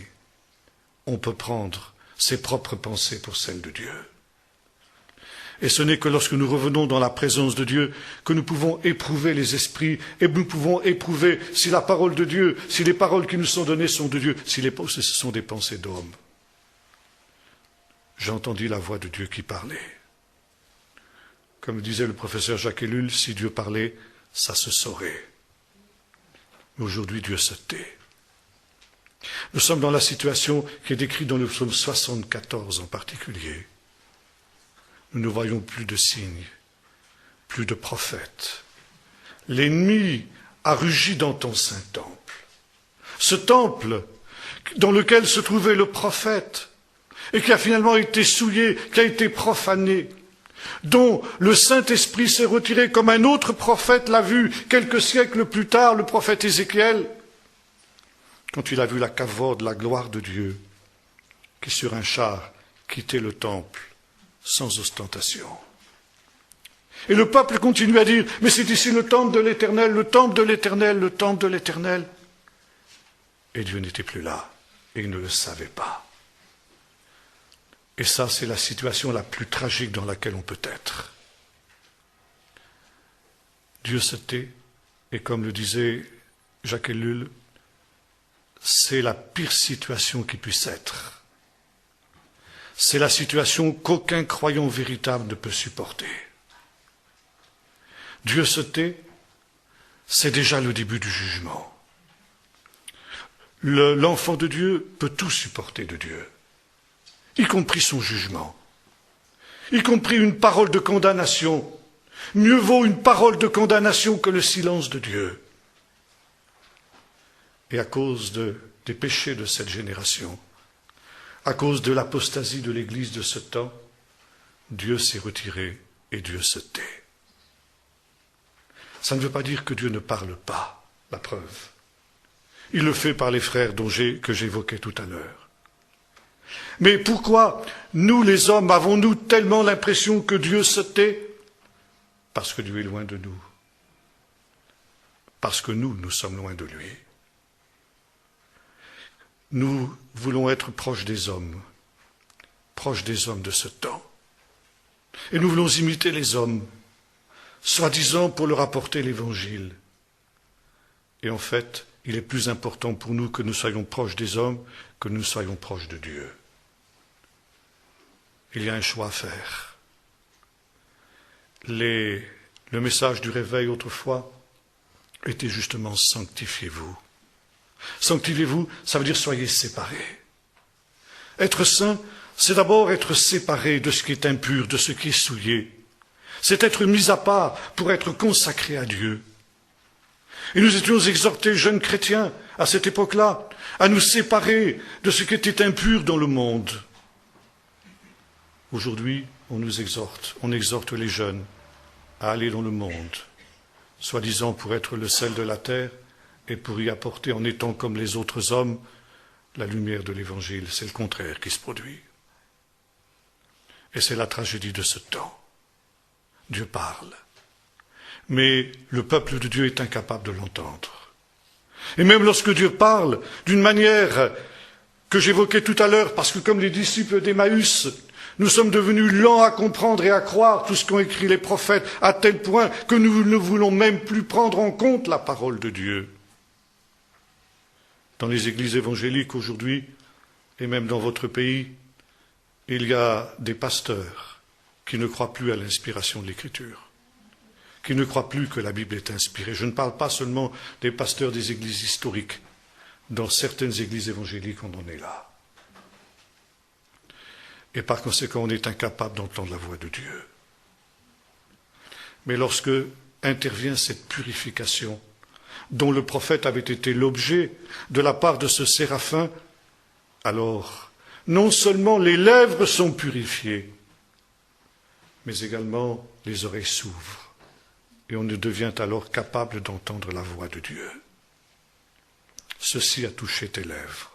On peut prendre ses propres pensées pour celles de Dieu. Et ce n'est que lorsque nous revenons dans la présence de Dieu que nous pouvons éprouver les esprits et nous pouvons éprouver si la parole de Dieu, si les paroles qui nous sont données sont de Dieu, si ce sont des pensées d'hommes. J'ai entendu la voix de Dieu qui parlait. Comme disait le professeur Jacques Ellul, si Dieu parlait, ça se saurait. Mais aujourd'hui, Dieu se tait. Nous sommes dans la situation qui est décrite dans le psaume 74 en particulier. Nous ne voyons plus de signes, plus de prophètes. L'ennemi a rugi dans ton saint temple. Ce temple dans lequel se trouvait le prophète et qui a finalement été souillé, qui a été profané, dont le Saint-Esprit s'est retiré comme un autre prophète l'a vu quelques siècles plus tard, le prophète Ézéchiel, quand il a vu la cavode, la gloire de Dieu. qui sur un char quittait le temple sans ostentation. Et le peuple continue à dire, mais c'est ici le temple de l'Éternel, le temple de l'Éternel, le temple de l'Éternel. Et Dieu n'était plus là, et il ne le savait pas. Et ça, c'est la situation la plus tragique dans laquelle on peut être. Dieu se tait, et comme le disait Jacques Ellul, c'est la pire situation qui puisse être. C'est la situation qu'aucun croyant véritable ne peut supporter. Dieu se tait, c'est déjà le début du jugement. L'enfant de Dieu peut tout supporter de Dieu, y compris son jugement, y compris une parole de condamnation. Mieux vaut une parole de condamnation que le silence de Dieu. Et à cause des péchés de cette génération, à cause de l'apostasie de l'Église de ce temps, Dieu s'est retiré et Dieu se tait. Ça ne veut pas dire que Dieu ne parle pas, la preuve. Il le fait par les frères que j'évoquais tout à l'heure. Mais pourquoi, nous les hommes, avons-nous tellement l'impression que Dieu se tait? Parce que Dieu est loin de nous. Parce que nous sommes loin de lui. Nous voulons être proches des hommes de ce temps. Et nous voulons imiter les hommes, soi-disant pour leur apporter l'Évangile. Et en fait, il est plus important pour nous que nous soyons proches des hommes que nous soyons proches de Dieu. Il y a un choix à faire. Le message du réveil autrefois était justement « sanctifiez-vous ». Sanctifiez-vous, ça veut dire soyez séparés. Être saint, c'est d'abord être séparé de ce qui est impur, de ce qui est souillé. C'est être mis à part pour être consacré à Dieu. Et nous étions exhortés, jeunes chrétiens, à cette époque-là, à nous séparer de ce qui était impur dans le monde. Aujourd'hui, on exhorte les jeunes à aller dans le monde, soi-disant pour être le sel de la terre et pour y apporter, en étant comme les autres hommes, la lumière de l'Évangile. C'est le contraire qui se produit. Et c'est la tragédie de ce temps. Dieu parle. Mais le peuple de Dieu est incapable de l'entendre. Et même lorsque Dieu parle, d'une manière que j'évoquais tout à l'heure, parce que comme les disciples d'Emmaüs, nous sommes devenus lents à comprendre et à croire tout ce qu'ont écrit les prophètes, à tel point que nous ne voulons même plus prendre en compte la parole de Dieu. Dans les églises évangéliques aujourd'hui, et même dans votre pays, il y a des pasteurs qui ne croient plus à l'inspiration de l'Écriture, qui ne croient plus que la Bible est inspirée. Je ne parle pas seulement des pasteurs des églises historiques. Dans certaines églises évangéliques, on en est là. Et par conséquent, on est incapable d'entendre la voix de Dieu. Mais lorsque intervient cette purification, dont le prophète avait été l'objet de la part de ce séraphin, alors, non seulement les lèvres sont purifiées, mais également les oreilles s'ouvrent, et on devient alors capable d'entendre la voix de Dieu. Ceci a touché tes lèvres.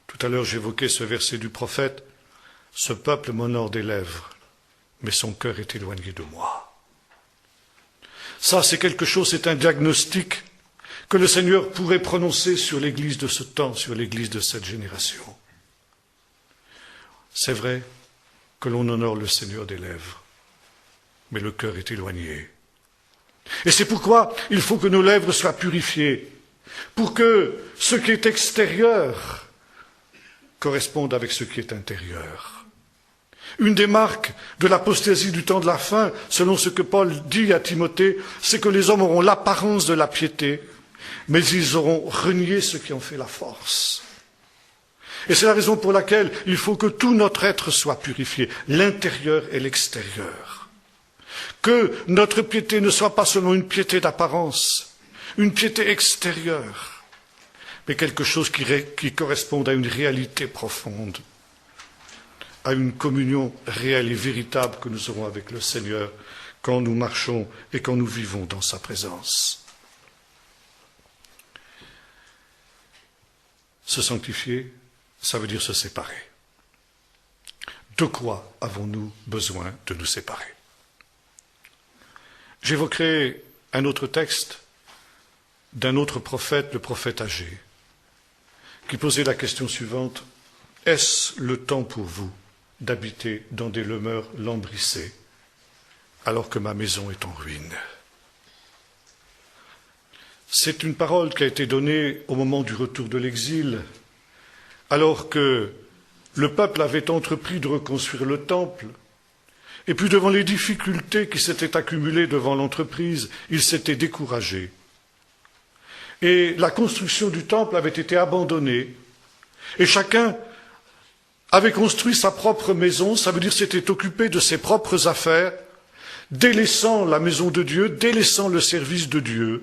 Tout à l'heure, j'évoquais ce verset du prophète. Ce peuple m'honore des lèvres, mais son cœur est éloigné de moi. Ça, c'est quelque chose, c'est un diagnostic que le Seigneur pourrait prononcer sur l'Église de ce temps, sur l'Église de cette génération. C'est vrai que l'on honore le Seigneur des lèvres, mais le cœur est éloigné. Et c'est pourquoi il faut que nos lèvres soient purifiées, pour que ce qui est extérieur corresponde avec ce qui est intérieur. Une des marques de l'apostasie du temps de la fin, selon ce que Paul dit à Timothée, c'est que les hommes auront l'apparence de la piété, mais ils auront renié ce qui en fait la force. Et c'est la raison pour laquelle il faut que tout notre être soit purifié, l'intérieur et l'extérieur. Que notre piété ne soit pas seulement une piété d'apparence, une piété extérieure, mais quelque chose qui corresponde à une réalité profonde, à une communion réelle et véritable que nous aurons avec le Seigneur quand nous marchons et quand nous vivons dans sa présence. Se sanctifier, ça veut dire se séparer. De quoi avons-nous besoin de nous séparer? J'évoquerai un autre texte d'un autre prophète, le prophète Agé, qui posait la question suivante: est-ce le temps pour vous d'habiter dans des demeures lambrissées, alors que ma maison est en ruine? C'est une parole qui a été donnée au moment du retour de l'exil, alors que le peuple avait entrepris de reconstruire le temple, et puis devant les difficultés qui s'étaient accumulées devant l'entreprise, ils s'étaient découragés. Et la construction du temple avait été abandonnée, et chacun avait construit sa propre maison, ça veut dire s'était occupé de ses propres affaires, délaissant la maison de Dieu, délaissant le service de Dieu,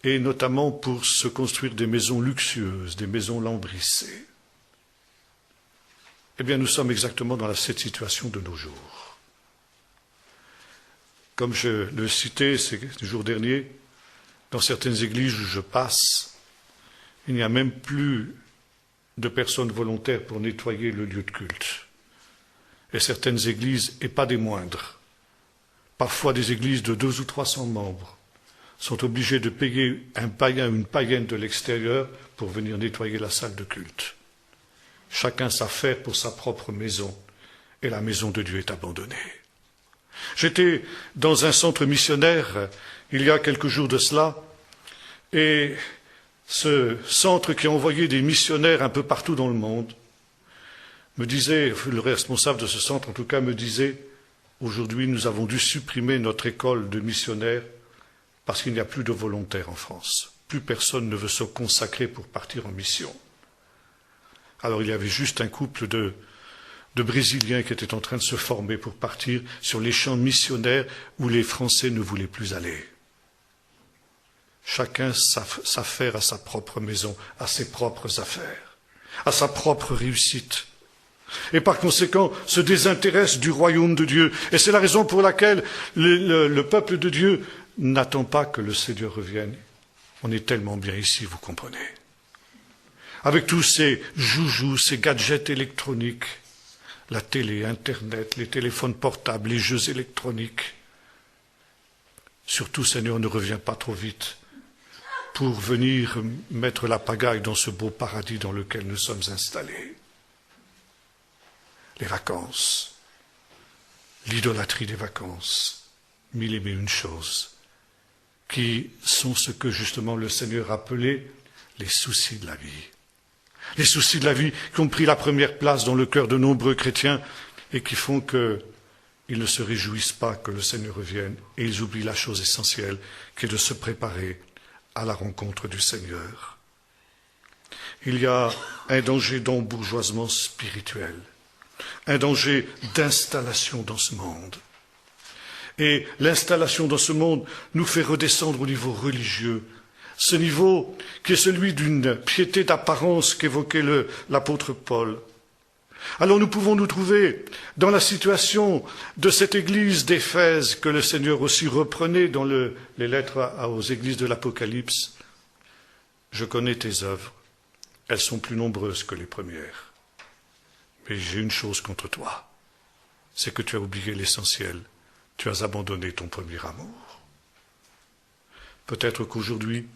et notamment pour se construire des maisons luxueuses, des maisons lambrissées. Eh bien, nous sommes exactement dans cette situation de nos jours. Comme je le citais ces jours derniers, dans certaines églises où je passe, il n'y a même plus de personnes volontaires pour nettoyer le lieu de culte. Et certaines églises, et pas des moindres, parfois des églises de 200 ou 300 membres, sont obligées de payer un païen ou une païenne de l'extérieur pour venir nettoyer la salle de culte. Chacun s'affaire pour sa propre maison, et la maison de Dieu est abandonnée. J'étais dans un centre missionnaire il y a quelques jours de cela, et ce centre qui a envoyé des missionnaires un peu partout dans le monde me disait, le responsable de ce centre en tout cas me disait, aujourd'hui nous avons dû supprimer notre école de missionnaires parce qu'il n'y a plus de volontaires en France. Plus personne ne veut se consacrer pour partir en mission. Alors il y avait juste un couple de Brésiliens qui étaient en train de se former pour partir sur les champs missionnaires où les Français ne voulaient plus aller. Chacun s'affaire à sa propre maison, à ses propres affaires, à sa propre réussite. Et par conséquent, se désintéresse du royaume de Dieu. Et c'est la raison pour laquelle le peuple de Dieu n'attend pas que le Seigneur revienne. On est tellement bien ici, vous comprenez. Avec tous ces joujoux, ces gadgets électroniques, la télé, Internet, les téléphones portables, les jeux électroniques. Surtout, Seigneur, ne reviens pas trop vite pour venir mettre la pagaille dans ce beau paradis dans lequel nous sommes installés. Les vacances, l'idolâtrie des vacances, mille et une choses, qui sont ce que justement le Seigneur appelait les soucis de la vie. Les soucis de la vie qui ont pris la première place dans le cœur de nombreux chrétiens et qui font qu'ils ne se réjouissent pas que le Seigneur revienne et ils oublient la chose essentielle qui est de se préparer à la rencontre du Seigneur. Il y a un danger d'embourgeoisement spirituel, un danger d'installation dans ce monde. Et l'installation dans ce monde nous fait redescendre au niveau religieux, ce niveau qui est celui d'une piété d'apparence qu'évoquait l'apôtre Paul. Alors nous pouvons nous trouver dans la situation de cette église d'Éphèse que le Seigneur aussi reprenait dans les lettres aux églises de l'Apocalypse. Je connais tes œuvres, elles sont plus nombreuses que les premières. Mais j'ai une chose contre toi, c'est que tu as oublié l'essentiel, tu as abandonné ton premier amour. Peut-être qu'aujourd'hui,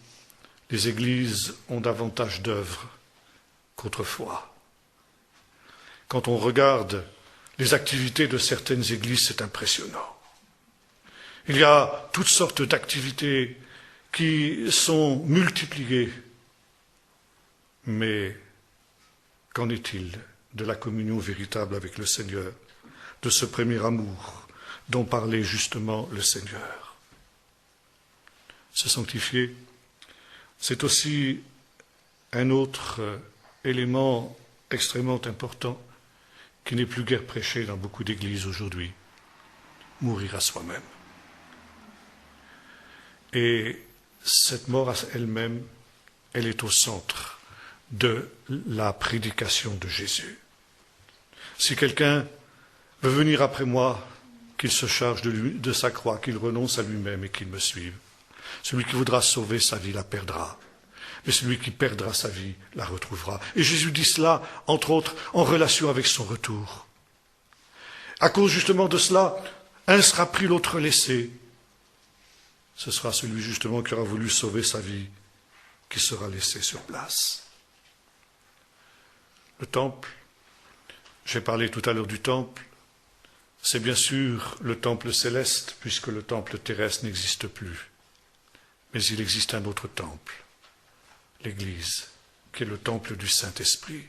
les églises ont davantage d'œuvres qu'autrefois. Quand on regarde les activités de certaines églises, c'est impressionnant. Il y a toutes sortes d'activités qui sont multipliées. Mais qu'en est-il de la communion véritable avec le Seigneur, de ce premier amour dont parlait justement le Seigneur? Se sanctifier, c'est aussi un autre élément extrêmement important qui n'est plus guère prêché dans beaucoup d'églises aujourd'hui, mourir à soi-même. Et cette mort elle-même, elle est au centre de la prédication de Jésus. Si quelqu'un veut venir après moi, qu'il se charge de sa croix, qu'il renonce à lui-même et qu'il me suive. Celui qui voudra sauver sa vie la perdra. mais celui qui perdra sa vie la retrouvera. Et Jésus dit cela, entre autres, en relation avec son retour. À cause justement de cela, un sera pris, l'autre laissé. Ce sera celui justement qui aura voulu sauver sa vie, qui sera laissé sur place. Le temple, j'ai parlé tout à l'heure du temple, c'est bien sûr le temple céleste, puisque le temple terrestre n'existe plus. Mais il existe un autre temple, l'Église, qui est le temple du Saint-Esprit,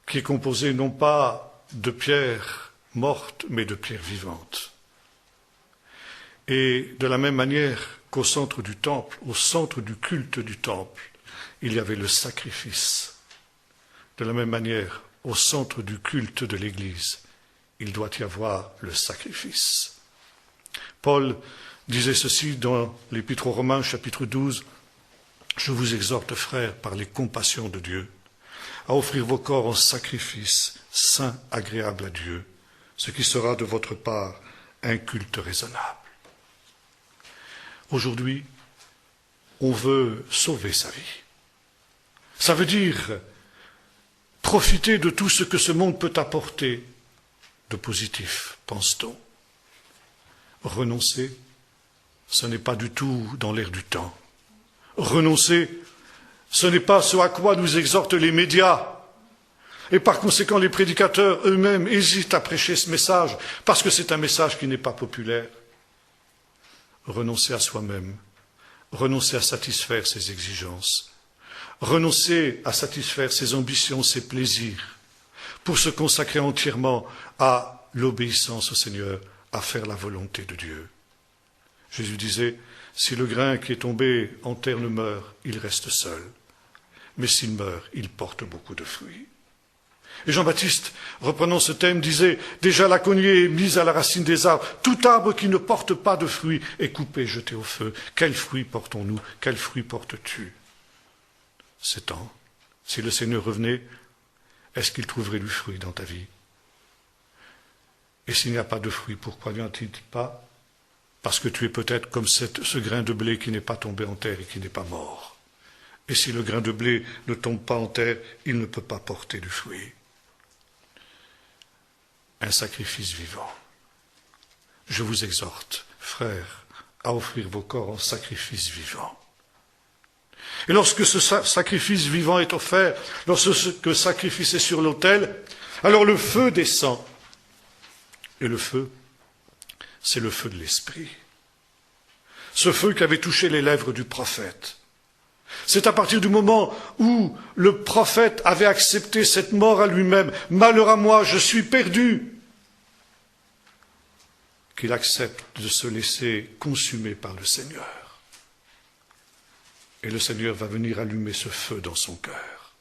qui est composé non pas de pierres mortes, mais de pierres vivantes. Et de la même manière qu'au centre du temple, au centre du culte du temple, il y avait le sacrifice. De la même manière, au centre du culte de l'Église, il doit y avoir le sacrifice. Paul disait ceci dans l'Épître aux Romains, chapitre 12, « Je vous exhorte, frères, par les compassions de Dieu, à offrir vos corps en sacrifice saint, agréable à Dieu, ce qui sera de votre part un culte raisonnable. » Aujourd'hui, on veut sauver sa vie. Ça veut dire profiter de tout ce que ce monde peut apporter de positif, pense-t-on. Renoncer, ce n'est pas du tout dans l'air du temps. Renoncer, ce n'est pas ce à quoi nous exhortent les médias. Et par conséquent, les prédicateurs eux-mêmes hésitent à prêcher ce message, parce que c'est un message qui n'est pas populaire. Renoncer à soi-même, renoncer à satisfaire ses exigences, renoncer à satisfaire ses ambitions, ses plaisirs, pour se consacrer entièrement à l'obéissance au Seigneur, à faire la volonté de Dieu. Jésus disait, si le grain qui est tombé en terre ne meurt, il reste seul. Mais s'il meurt, il porte beaucoup de fruits. Et Jean-Baptiste, reprenant ce thème, disait, déjà la cognée est mise à la racine des arbres. Tout arbre qui ne porte pas de fruits est coupé, jeté au feu. Quels fruits portons-nous? Quels fruits portes-tu? C'est temps. Si le Seigneur revenait, est-ce qu'il trouverait du fruit dans ta vie? Et s'il n'y a pas de fruit, pourquoi n'y en a-t-il pas? Parce que tu es peut-être comme ce grain de blé qui n'est pas tombé en terre et qui n'est pas mort. Et si le grain de blé ne tombe pas en terre, il ne peut pas porter du fruit. Un sacrifice vivant. Je vous exhorte, frères, à offrir vos corps en sacrifice vivant. Et lorsque ce sacrifice vivant est offert, lorsque ce sacrifice est sur l'autel, alors le feu descend. Et le feu, c'est le feu de l'Esprit. Ce feu qui avait touché les lèvres du prophète. C'est à partir du moment où le prophète avait accepté cette mort à lui-même, « Malheur à moi, je suis perdu !» qu'il accepte de se laisser consumer par le Seigneur. Et le Seigneur va venir allumer ce feu dans son cœur.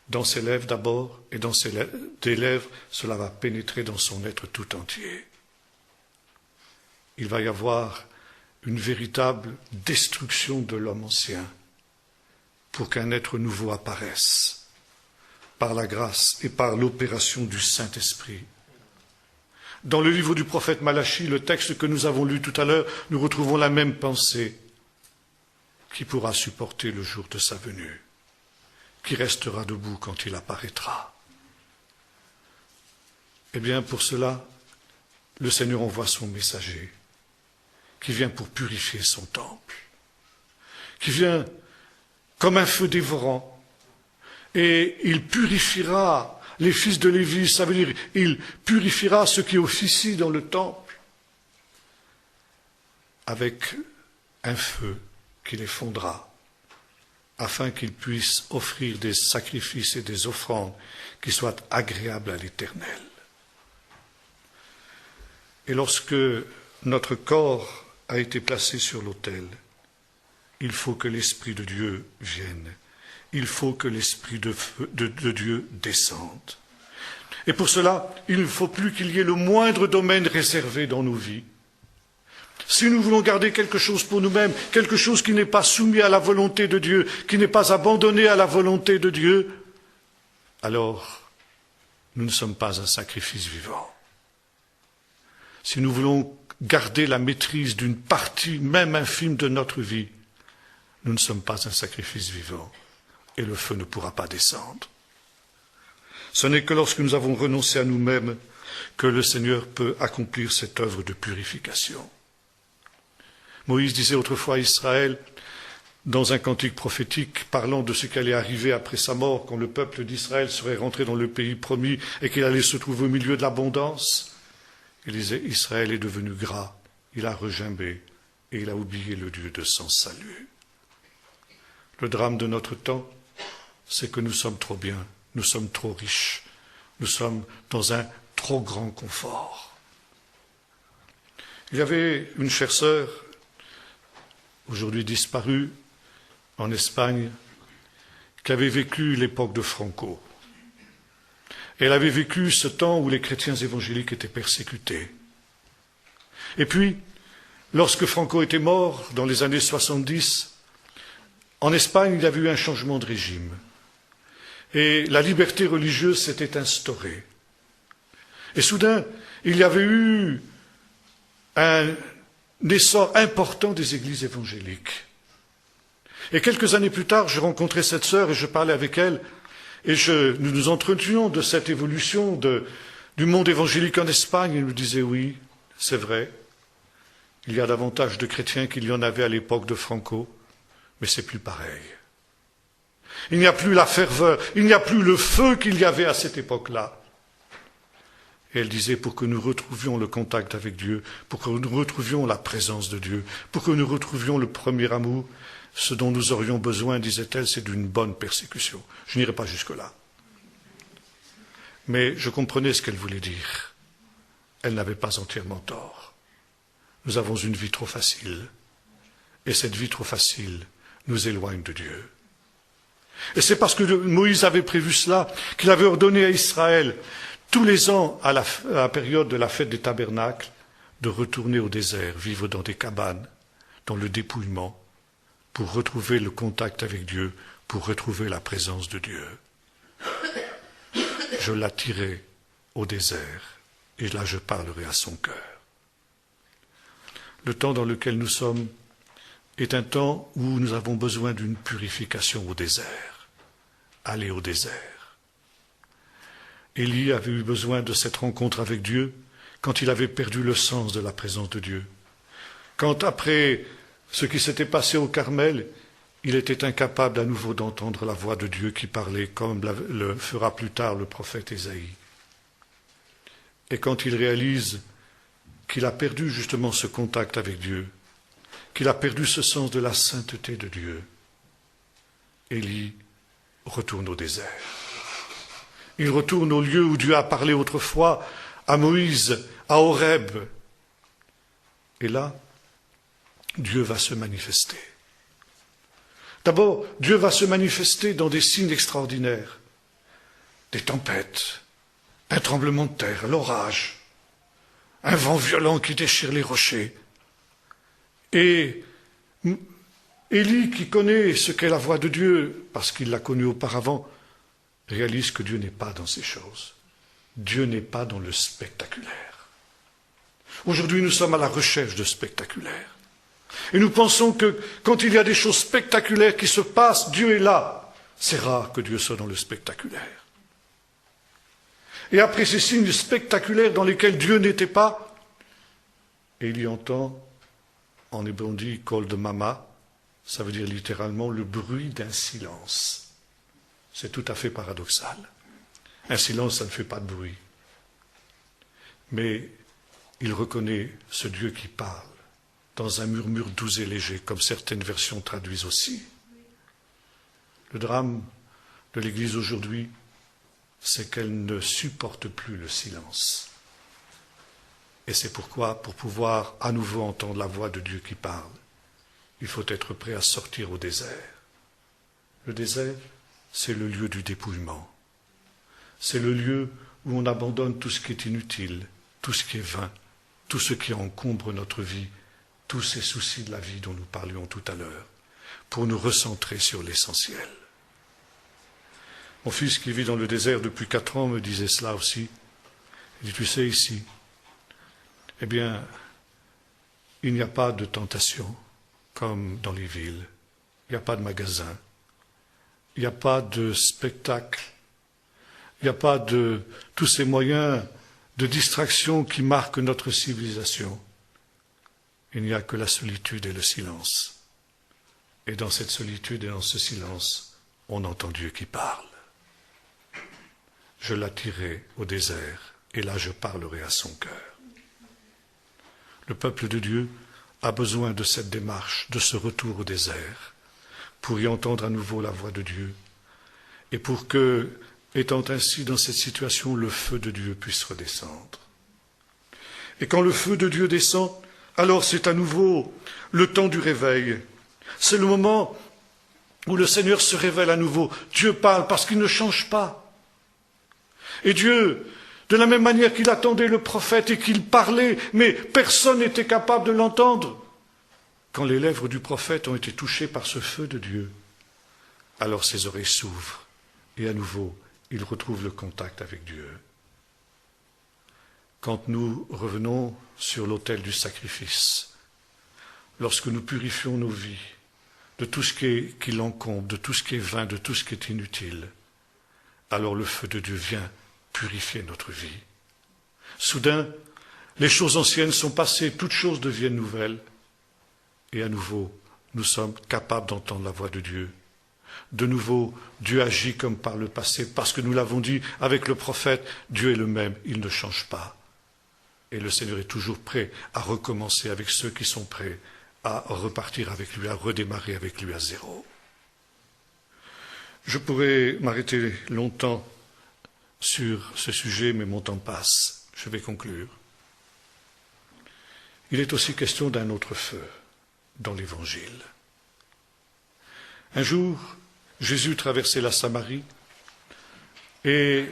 Dans ses lèvres d'abord, et dans des lèvres, cela va pénétrer dans son être tout entier. Il va y avoir une véritable destruction de l'homme ancien pour qu'un être nouveau apparaisse par la grâce et par l'opération du Saint-Esprit. Dans le livre du prophète Malachie, le texte que nous avons lu tout à l'heure, nous retrouvons la même pensée. Qui pourra supporter le jour de sa venue? Qui restera debout quand il apparaîtra? Eh bien, pour cela, le Seigneur envoie son messager, qui vient pour purifier son temple, qui vient comme un feu dévorant, et il purifiera les fils de Lévi, ça veut dire, il purifiera ceux qui officient dans le temple, avec un feu qui les fondra, afin qu'ils puissent offrir des sacrifices et des offrandes qui soient agréables à l'Éternel. Et lorsque notre corps a été placé sur l'autel, il faut que l'Esprit de Dieu vienne. Il faut que l'Esprit de Dieu descende. Et pour cela, il ne faut plus qu'il y ait le moindre domaine réservé dans nos vies. Si nous voulons garder quelque chose pour nous-mêmes, quelque chose qui n'est pas soumis à la volonté de Dieu, qui n'est pas abandonné à la volonté de Dieu, alors nous ne sommes pas un sacrifice vivant. Si nous voulons garder la maîtrise d'une partie même infime de notre vie, nous ne sommes pas un sacrifice vivant et le feu ne pourra pas descendre. Ce n'est que lorsque nous avons renoncé à nous-mêmes que le Seigneur peut accomplir cette œuvre de purification. Moïse disait autrefois à Israël, dans un cantique prophétique, parlant de ce qui allait arriver après sa mort, quand le peuple d'Israël serait rentré dans le pays promis et qu'il allait se trouver au milieu de l'abondance, il disait, Israël est devenu gras, il a regimbé et il a oublié le Dieu de son salut. Le drame de notre temps, c'est que nous sommes trop bien, nous sommes trop riches, nous sommes dans un trop grand confort. Il y avait une chère sœur, aujourd'hui disparue, en Espagne, qui avait vécu l'époque de Franco. Elle avait vécu ce temps où les chrétiens évangéliques étaient persécutés. Et puis, lorsque Franco était mort, dans les années 70, en Espagne, il y avait eu un changement de régime. Et la liberté religieuse s'était instaurée. Et soudain, il y avait eu un essor important des églises évangéliques. Et quelques années plus tard, je rencontrais cette sœur et je parlais avec elle, et nous nous entretenions de cette évolution du monde évangélique en Espagne. Elle nous disait, oui, c'est vrai, il y a davantage de chrétiens qu'il y en avait à l'époque de Franco, mais c'est plus pareil. Il n'y a plus la ferveur, il n'y a plus le feu qu'il y avait à cette époque-là. Et elle disait, pour que nous retrouvions le contact avec Dieu, pour que nous retrouvions la présence de Dieu, pour que nous retrouvions le premier amour, ce dont nous aurions besoin, disait-elle, c'est d'une bonne persécution. Je n'irai pas jusque-là. Mais je comprenais ce qu'elle voulait dire. Elle n'avait pas entièrement tort. Nous avons une vie trop facile. Et cette vie trop facile nous éloigne de Dieu. Et c'est parce que Moïse avait prévu cela qu'il avait ordonné à Israël, tous les ans, à la période de la fête des tabernacles, de retourner au désert, vivre dans des cabanes, dans le dépouillement, pour retrouver le contact avec Dieu, pour retrouver la présence de Dieu. Je l'attirai au désert, et là je parlerai à son cœur. Le temps dans lequel nous sommes est un temps où nous avons besoin d'une purification au désert. Aller au désert. Élie avait eu besoin de cette rencontre avec Dieu quand il avait perdu le sens de la présence de Dieu. Quand après ce qui s'était passé au Carmel, il était incapable à nouveau d'entendre la voix de Dieu qui parlait, comme le fera plus tard le prophète Ésaïe. Et quand il réalise qu'il a perdu justement ce contact avec Dieu, qu'il a perdu ce sens de la sainteté de Dieu, Élie retourne au désert. Il retourne au lieu où Dieu a parlé autrefois à Moïse, à Horeb. Et là, Dieu va se manifester. D'abord, Dieu va se manifester dans des signes extraordinaires. Des tempêtes, un tremblement de terre, l'orage, un vent violent qui déchire les rochers. Et Élie, qui connaît ce qu'est la voix de Dieu, parce qu'il l'a connue auparavant, réalise que Dieu n'est pas dans ces choses. Dieu n'est pas dans le spectaculaire. Aujourd'hui, nous sommes à la recherche de spectaculaire. Et nous pensons que quand il y a des choses spectaculaires qui se passent, Dieu est là. C'est rare que Dieu soit dans le spectaculaire. Et après ces signes spectaculaires dans lesquels Dieu n'était pas, Élie entend, en hébreu on dit kol de mama, ça veut dire littéralement le bruit d'un silence. C'est tout à fait paradoxal. Un silence, ça ne fait pas de bruit. Mais il reconnaît ce Dieu qui parle dans un murmure doux et léger, comme certaines versions traduisent aussi. Le drame de l'Église aujourd'hui, c'est qu'elle ne supporte plus le silence. Et c'est pourquoi, pour pouvoir à nouveau entendre la voix de Dieu qui parle, il faut être prêt à sortir au désert. Le désert, c'est le lieu du dépouillement. C'est le lieu où on abandonne tout ce qui est inutile, tout ce qui est vain, tout ce qui encombre notre vie, tous ces soucis de la vie dont nous parlions tout à l'heure, pour nous recentrer sur l'essentiel. Mon fils qui vit dans le désert depuis 4 ans me disait cela aussi. Il dit, tu sais, ici, eh bien, il n'y a pas de tentation comme dans les villes. il n'y a pas de magasin, il n'y a pas de spectacle, il n'y a pas de tous ces moyens de distraction qui marquent notre civilisation. Il n'y a que la solitude et le silence. Et dans cette solitude et dans ce silence, on entend Dieu qui parle. Je l'attirerai au désert, et là je parlerai à son cœur. Le peuple de Dieu a besoin de cette démarche, de ce retour au désert, pour y entendre à nouveau la voix de Dieu, et pour que, étant ainsi dans cette situation, le feu de Dieu puisse redescendre. Et quand le feu de Dieu descend, alors c'est à nouveau le temps du réveil. C'est le moment où le Seigneur se révèle à nouveau. Dieu parle parce qu'il ne change pas. Et Dieu, de la même manière qu'il attendait le prophète et qu'il parlait, mais personne n'était capable de l'entendre. Quand les lèvres du prophète ont été touchées par ce feu de Dieu, alors ses oreilles s'ouvrent et à nouveau, il retrouve le contact avec Dieu. Quand nous revenons sur l'autel du sacrifice, lorsque nous purifions nos vies de tout ce qui l'encombre, de tout ce qui est vain, de tout ce qui est inutile, alors le feu de Dieu vient purifier notre vie. Soudain, les choses anciennes sont passées, toutes choses deviennent nouvelles, et à nouveau, nous sommes capables d'entendre la voix de Dieu. De nouveau, Dieu agit comme par le passé, parce que nous l'avons dit avec le prophète, Dieu est le même, il ne change pas. Et le Seigneur est toujours prêt à recommencer avec ceux qui sont prêts à repartir avec lui, à redémarrer avec lui à zéro. Je pourrais m'arrêter longtemps sur ce sujet, mais mon temps passe. Je vais conclure. Il est aussi question d'un autre feu dans l'Évangile. Un jour, Jésus traversait la Samarie et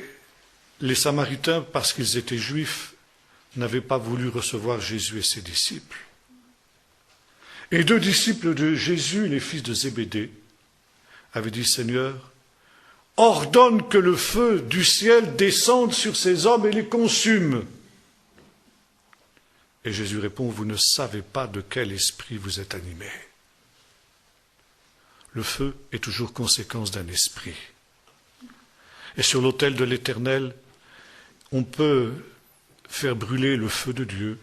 les Samaritains, parce qu'ils étaient juifs, n'avaient pas voulu recevoir Jésus et ses disciples. Et 2 disciples de Jésus, les fils de Zébédée, avaient dit, Seigneur, ordonne que le feu du ciel descende sur ces hommes et les consume. Et Jésus répond, vous ne savez pas de quel esprit vous êtes animés. Le feu est toujours conséquence d'un esprit. Et sur l'autel de l'Éternel, on peut faire brûler le feu de Dieu,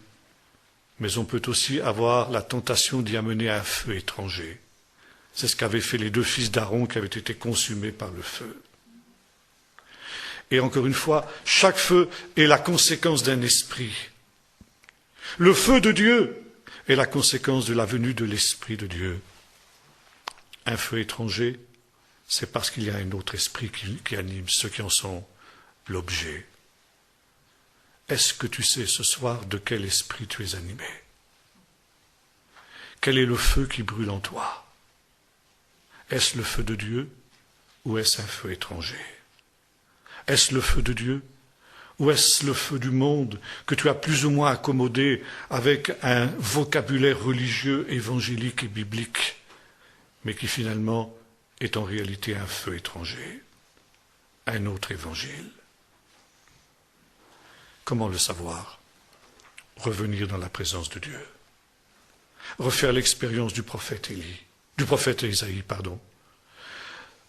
mais on peut aussi avoir la tentation d'y amener un feu étranger. C'est ce qu'avaient fait les 2 fils d'Aaron qui avaient été consumés par le feu. Et encore une fois, chaque feu est la conséquence d'un esprit. Le feu de Dieu est la conséquence de la venue de l'Esprit de Dieu. Un feu étranger, c'est parce qu'il y a un autre esprit qui anime ceux qui en sont l'objet. Est-ce que tu sais ce soir de quel esprit tu es animé? Quel est le feu qui brûle en toi? Est-ce le feu de Dieu ou est-ce un feu étranger? Est-ce le feu de Dieu ou est-ce le feu du monde que tu as plus ou moins accommodé avec un vocabulaire religieux, évangélique et biblique, mais qui finalement est en réalité un feu étranger, un autre évangile? Comment le savoir? Revenir dans la présence de Dieu. Refaire l'expérience du prophète Ésaïe,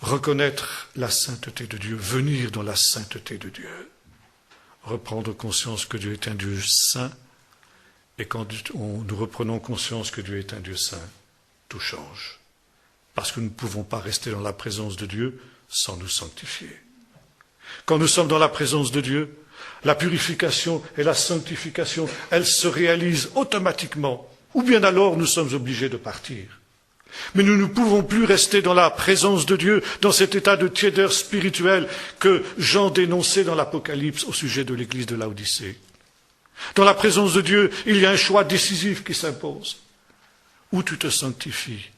Reconnaître la sainteté de Dieu, venir dans la sainteté de Dieu. Reprendre conscience que Dieu est un Dieu saint, et quand nous reprenons conscience que Dieu est un Dieu saint, tout change. Parce que nous ne pouvons pas rester dans la présence de Dieu sans nous sanctifier. Quand nous sommes dans la présence de Dieu, la purification et la sanctification, elles se réalisent automatiquement, ou bien alors nous sommes obligés de partir. Mais nous ne pouvons plus rester dans la présence de Dieu, dans cet état de tiédeur spirituelle que Jean dénonçait dans l'Apocalypse au sujet de l'église de Laodicée. Dans la présence de Dieu, il y a un choix décisif qui s'impose. Ou tu te sanctifies,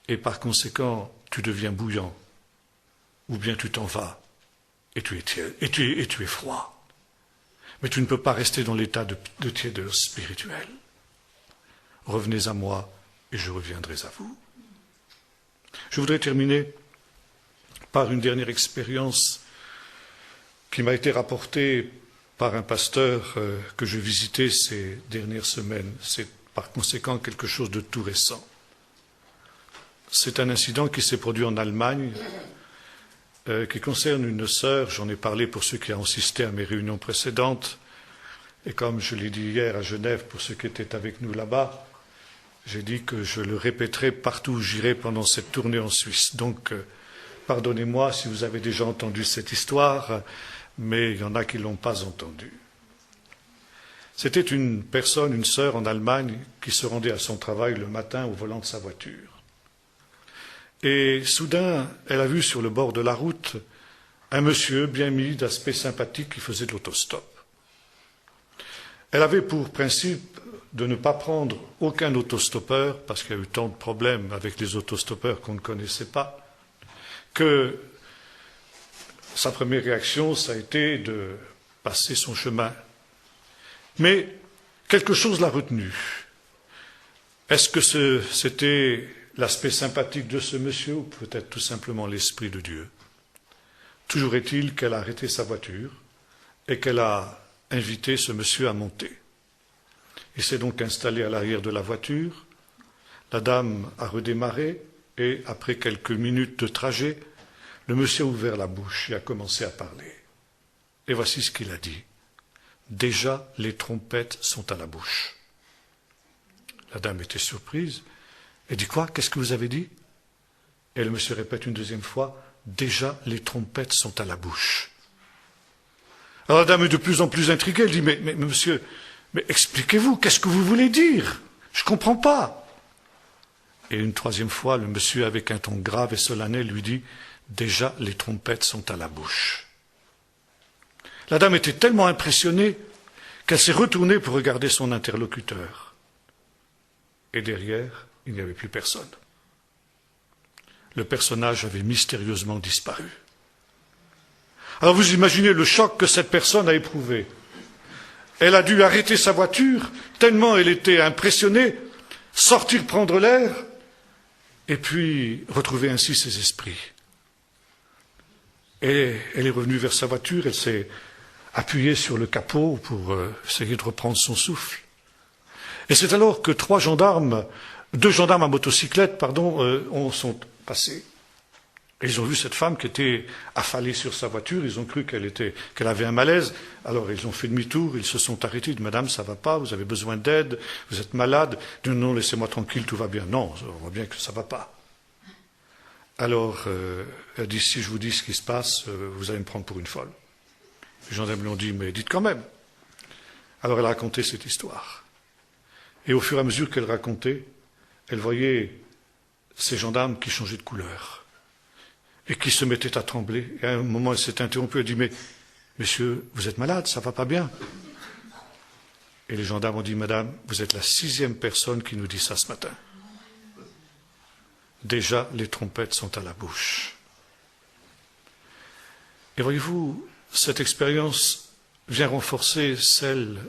et par conséquent, tu deviens bouillant, ou bien tu t'en vas, et tu es froid. Mais tu ne peux pas rester dans l'état de tiédeur spirituelle. Revenez à moi, et je reviendrai à vous. Je voudrais terminer par une dernière expérience qui m'a été rapportée par un pasteur que je visitais ces dernières semaines. C'est par conséquent quelque chose de tout récent. C'est un incident qui s'est produit en Allemagne, qui concerne une sœur. J'en ai parlé pour ceux qui ont assisté à mes réunions précédentes. Et comme je l'ai dit hier à Genève pour ceux qui étaient avec nous là-bas, j'ai dit que je le répéterai partout où j'irai pendant cette tournée en Suisse. Donc, pardonnez-moi si vous avez déjà entendu cette histoire, mais il y en a qui ne l'ont pas entendue. C'était une personne, une sœur en Allemagne, qui se rendait à son travail le matin au volant de sa voiture. Et soudain, elle a vu sur le bord de la route un monsieur bien mis, d'aspect sympathique, qui faisait de l'autostop. Elle avait pour principe de ne pas prendre aucun autostoppeur, parce qu'il y a eu tant de problèmes avec les autostoppeurs qu'on ne connaissait pas, que sa première réaction, ça a été de passer son chemin. Mais quelque chose l'a retenu. Est-ce que c'était l'aspect sympathique de ce monsieur, ou peut-être tout simplement l'Esprit de Dieu? Toujours est-il qu'elle a arrêté sa voiture et qu'elle a invité ce monsieur à monter. Il s'est donc installé à l'arrière de la voiture. La dame a redémarré et, après quelques minutes de trajet, le monsieur a ouvert la bouche et a commencé à parler. Et voici ce qu'il a dit. Déjà, les trompettes sont à la bouche. La dame était surprise. Elle dit quoi? Qu'est-ce que vous avez dit? Et le monsieur répète une deuxième fois. Déjà, les trompettes sont à la bouche. Alors la dame est de plus en plus intriguée. Elle dit, mais monsieur, mais expliquez-vous, qu'est-ce que vous voulez dire? Je ne comprends pas. Et une troisième fois, le monsieur, avec un ton grave et solennel, lui dit, déjà, les trompettes sont à la bouche. La dame était tellement impressionnée qu'elle s'est retournée pour regarder son interlocuteur. Et derrière, il n'y avait plus personne. Le personnage avait mystérieusement disparu. Alors vous imaginez le choc que cette personne a éprouvé. Elle a dû arrêter sa voiture, tellement elle était impressionnée, sortir prendre l'air, et puis retrouver ainsi ses esprits. Et elle est revenue vers sa voiture, elle s'est appuyée sur le capot pour essayer de reprendre son souffle. Et c'est alors que deux gendarmes à motocyclette, sont passés. Et ils ont vu cette femme qui était affalée sur sa voiture, ils ont cru qu'elle avait un malaise. Alors ils ont fait demi-tour, ils se sont arrêtés, ils disent, Madame, ça ne va pas, vous avez besoin d'aide, vous êtes malade. Ils disent, non, laissez-moi tranquille, tout va bien. Non, on voit bien que ça ne va pas. Alors, elle dit, si je vous dis ce qui se passe, vous allez me prendre pour une folle. Les gendarmes lui ont dit, mais dites quand même. Alors elle a raconté cette histoire. Et au fur et à mesure qu'elle racontait, elle voyait ces gendarmes qui changeaient de couleur et qui se mettaient à trembler. Et à un moment, elle s'est interrompue, elle dit, mais monsieur, vous êtes malade, ça ne va pas bien. Et les gendarmes ont dit, Madame, vous êtes la 6e personne qui nous dit ça ce matin. Déjà, les trompettes sont à la bouche. Et voyez-vous, cette expérience vient renforcer celle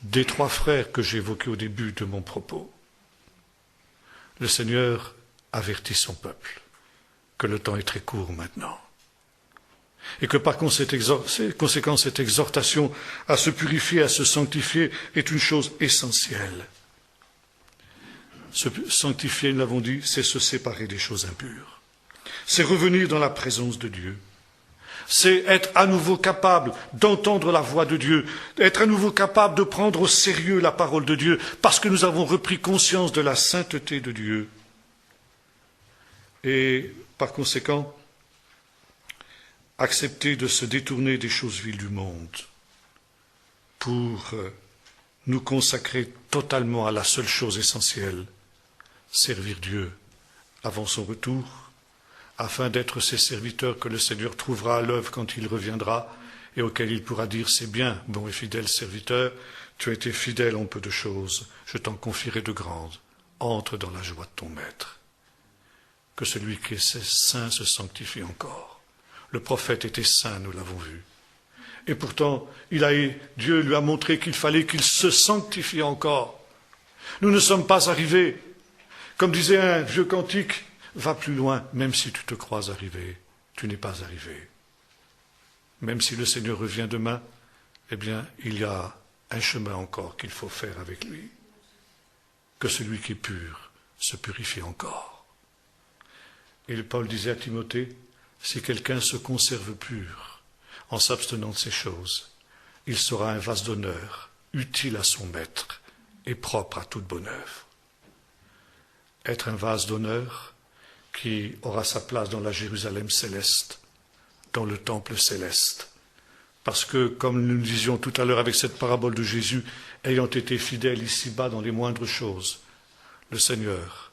des 3 frères que j'ai évoqués au début de mon propos. Le Seigneur avertit son peuple que le temps est très court maintenant et que par conséquent cette exhortation à se purifier, à se sanctifier est une chose essentielle. Se sanctifier, nous l'avons dit, c'est se séparer des choses impures. C'est revenir dans la présence de Dieu. C'est être à nouveau capable d'entendre la voix de Dieu, être à nouveau capable de prendre au sérieux la parole de Dieu, parce que nous avons repris conscience de la sainteté de Dieu. Et par conséquent, accepter de se détourner des choses viles du monde pour nous consacrer totalement à la seule chose essentielle, servir Dieu avant son retour, afin d'être ses serviteurs que le Seigneur trouvera à l'œuvre quand il reviendra et auquel il pourra dire, c'est bien, bon et fidèle serviteur, tu as été fidèle en peu de choses, je t'en confierai de grandes, entre dans la joie de ton maître. Que celui qui est saint se sanctifie encore. Le prophète était saint, nous l'avons vu. Et pourtant, Dieu lui a montré qu'il fallait qu'il se sanctifie encore. Nous ne sommes pas arrivés. Comme disait un vieux cantique, va plus loin, même si tu te crois arrivé, tu n'es pas arrivé. Même si le Seigneur revient demain, eh bien, il y a un chemin encore qu'il faut faire avec lui. Que celui qui est pur se purifie encore. Et Paul disait à Timothée, si quelqu'un se conserve pur en s'abstenant de ces choses, il sera un vase d'honneur, utile à son maître et propre à toute bonne œuvre. Être un vase d'honneur qui aura sa place dans la Jérusalem céleste, dans le temple céleste. Parce que, comme nous disions tout à l'heure avec cette parabole de Jésus, ayant été fidèle ici-bas dans les moindres choses, le Seigneur,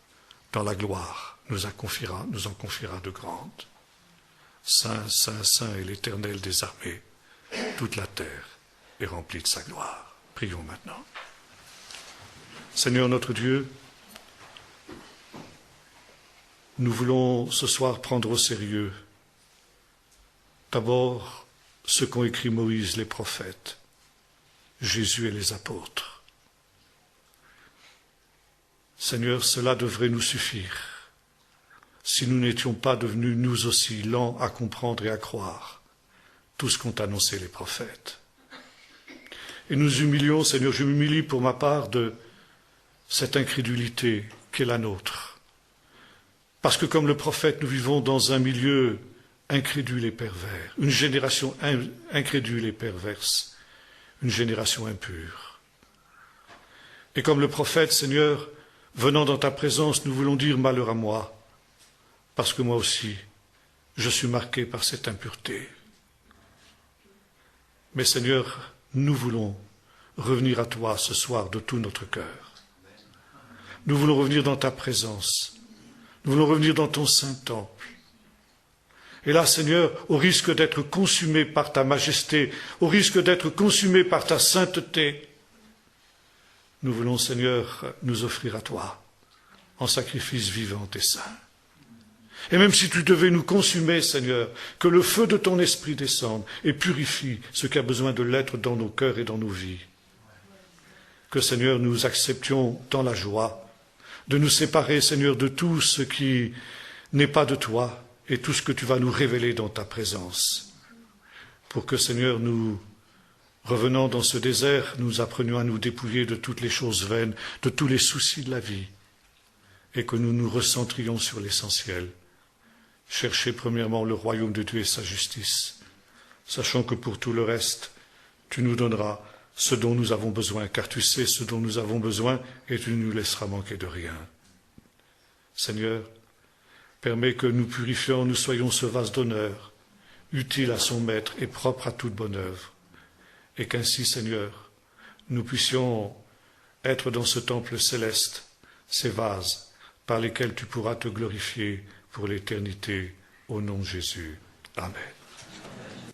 dans la gloire, nous en confiera de grandes. Saint, Saint, Saint est l'Éternel des armées. Toute la terre est remplie de sa gloire. Prions maintenant. Seigneur notre Dieu, nous voulons ce soir prendre au sérieux d'abord ce qu'ont écrit Moïse, les prophètes, Jésus et les apôtres. Seigneur, cela devrait nous suffire si nous n'étions pas devenus nous aussi lents à comprendre et à croire tout ce qu'ont annoncé les prophètes. Et nous humilions, Seigneur, je m'humilie pour ma part de cette incrédulité qu'est la nôtre. Parce que comme le prophète, nous vivons dans un milieu incrédule et pervers, une génération incrédule et perverse, une génération impure. Et comme le prophète, Seigneur, venant dans ta présence, nous voulons dire malheur à moi, parce que moi aussi, je suis marqué par cette impureté. Mais Seigneur, nous voulons revenir à toi ce soir de tout notre cœur. Nous voulons revenir dans ta présence. Nous voulons revenir dans ton saint temple. Et là, Seigneur, au risque d'être consumés par ta majesté, au risque d'être consumés par ta sainteté, nous voulons, Seigneur, nous offrir à toi en sacrifice vivant et saint. Et même si tu devais nous consumer, Seigneur, que le feu de ton esprit descende et purifie ce qui a besoin de l'être dans nos cœurs et dans nos vies. Que, Seigneur, nous acceptions dans la joie de nous séparer, Seigneur, de tout ce qui n'est pas de toi et tout ce que tu vas nous révéler dans ta présence. Pour que, Seigneur, nous, revenant dans ce désert, nous apprenions à nous dépouiller de toutes les choses vaines, de tous les soucis de la vie, et que nous nous recentrions sur l'essentiel. Chercher premièrement le royaume de Dieu et sa justice, sachant que pour tout le reste, tu nous donneras ce dont nous avons besoin, car tu sais ce dont nous avons besoin et tu ne nous laisseras manquer de rien. Seigneur, permets que nous purifions, nous soyons ce vase d'honneur, utile à son maître et propre à toute bonne œuvre, et qu'ainsi, Seigneur, nous puissions être dans ce temple céleste, ces vases par lesquels tu pourras te glorifier pour l'éternité, au nom de Jésus. Amen.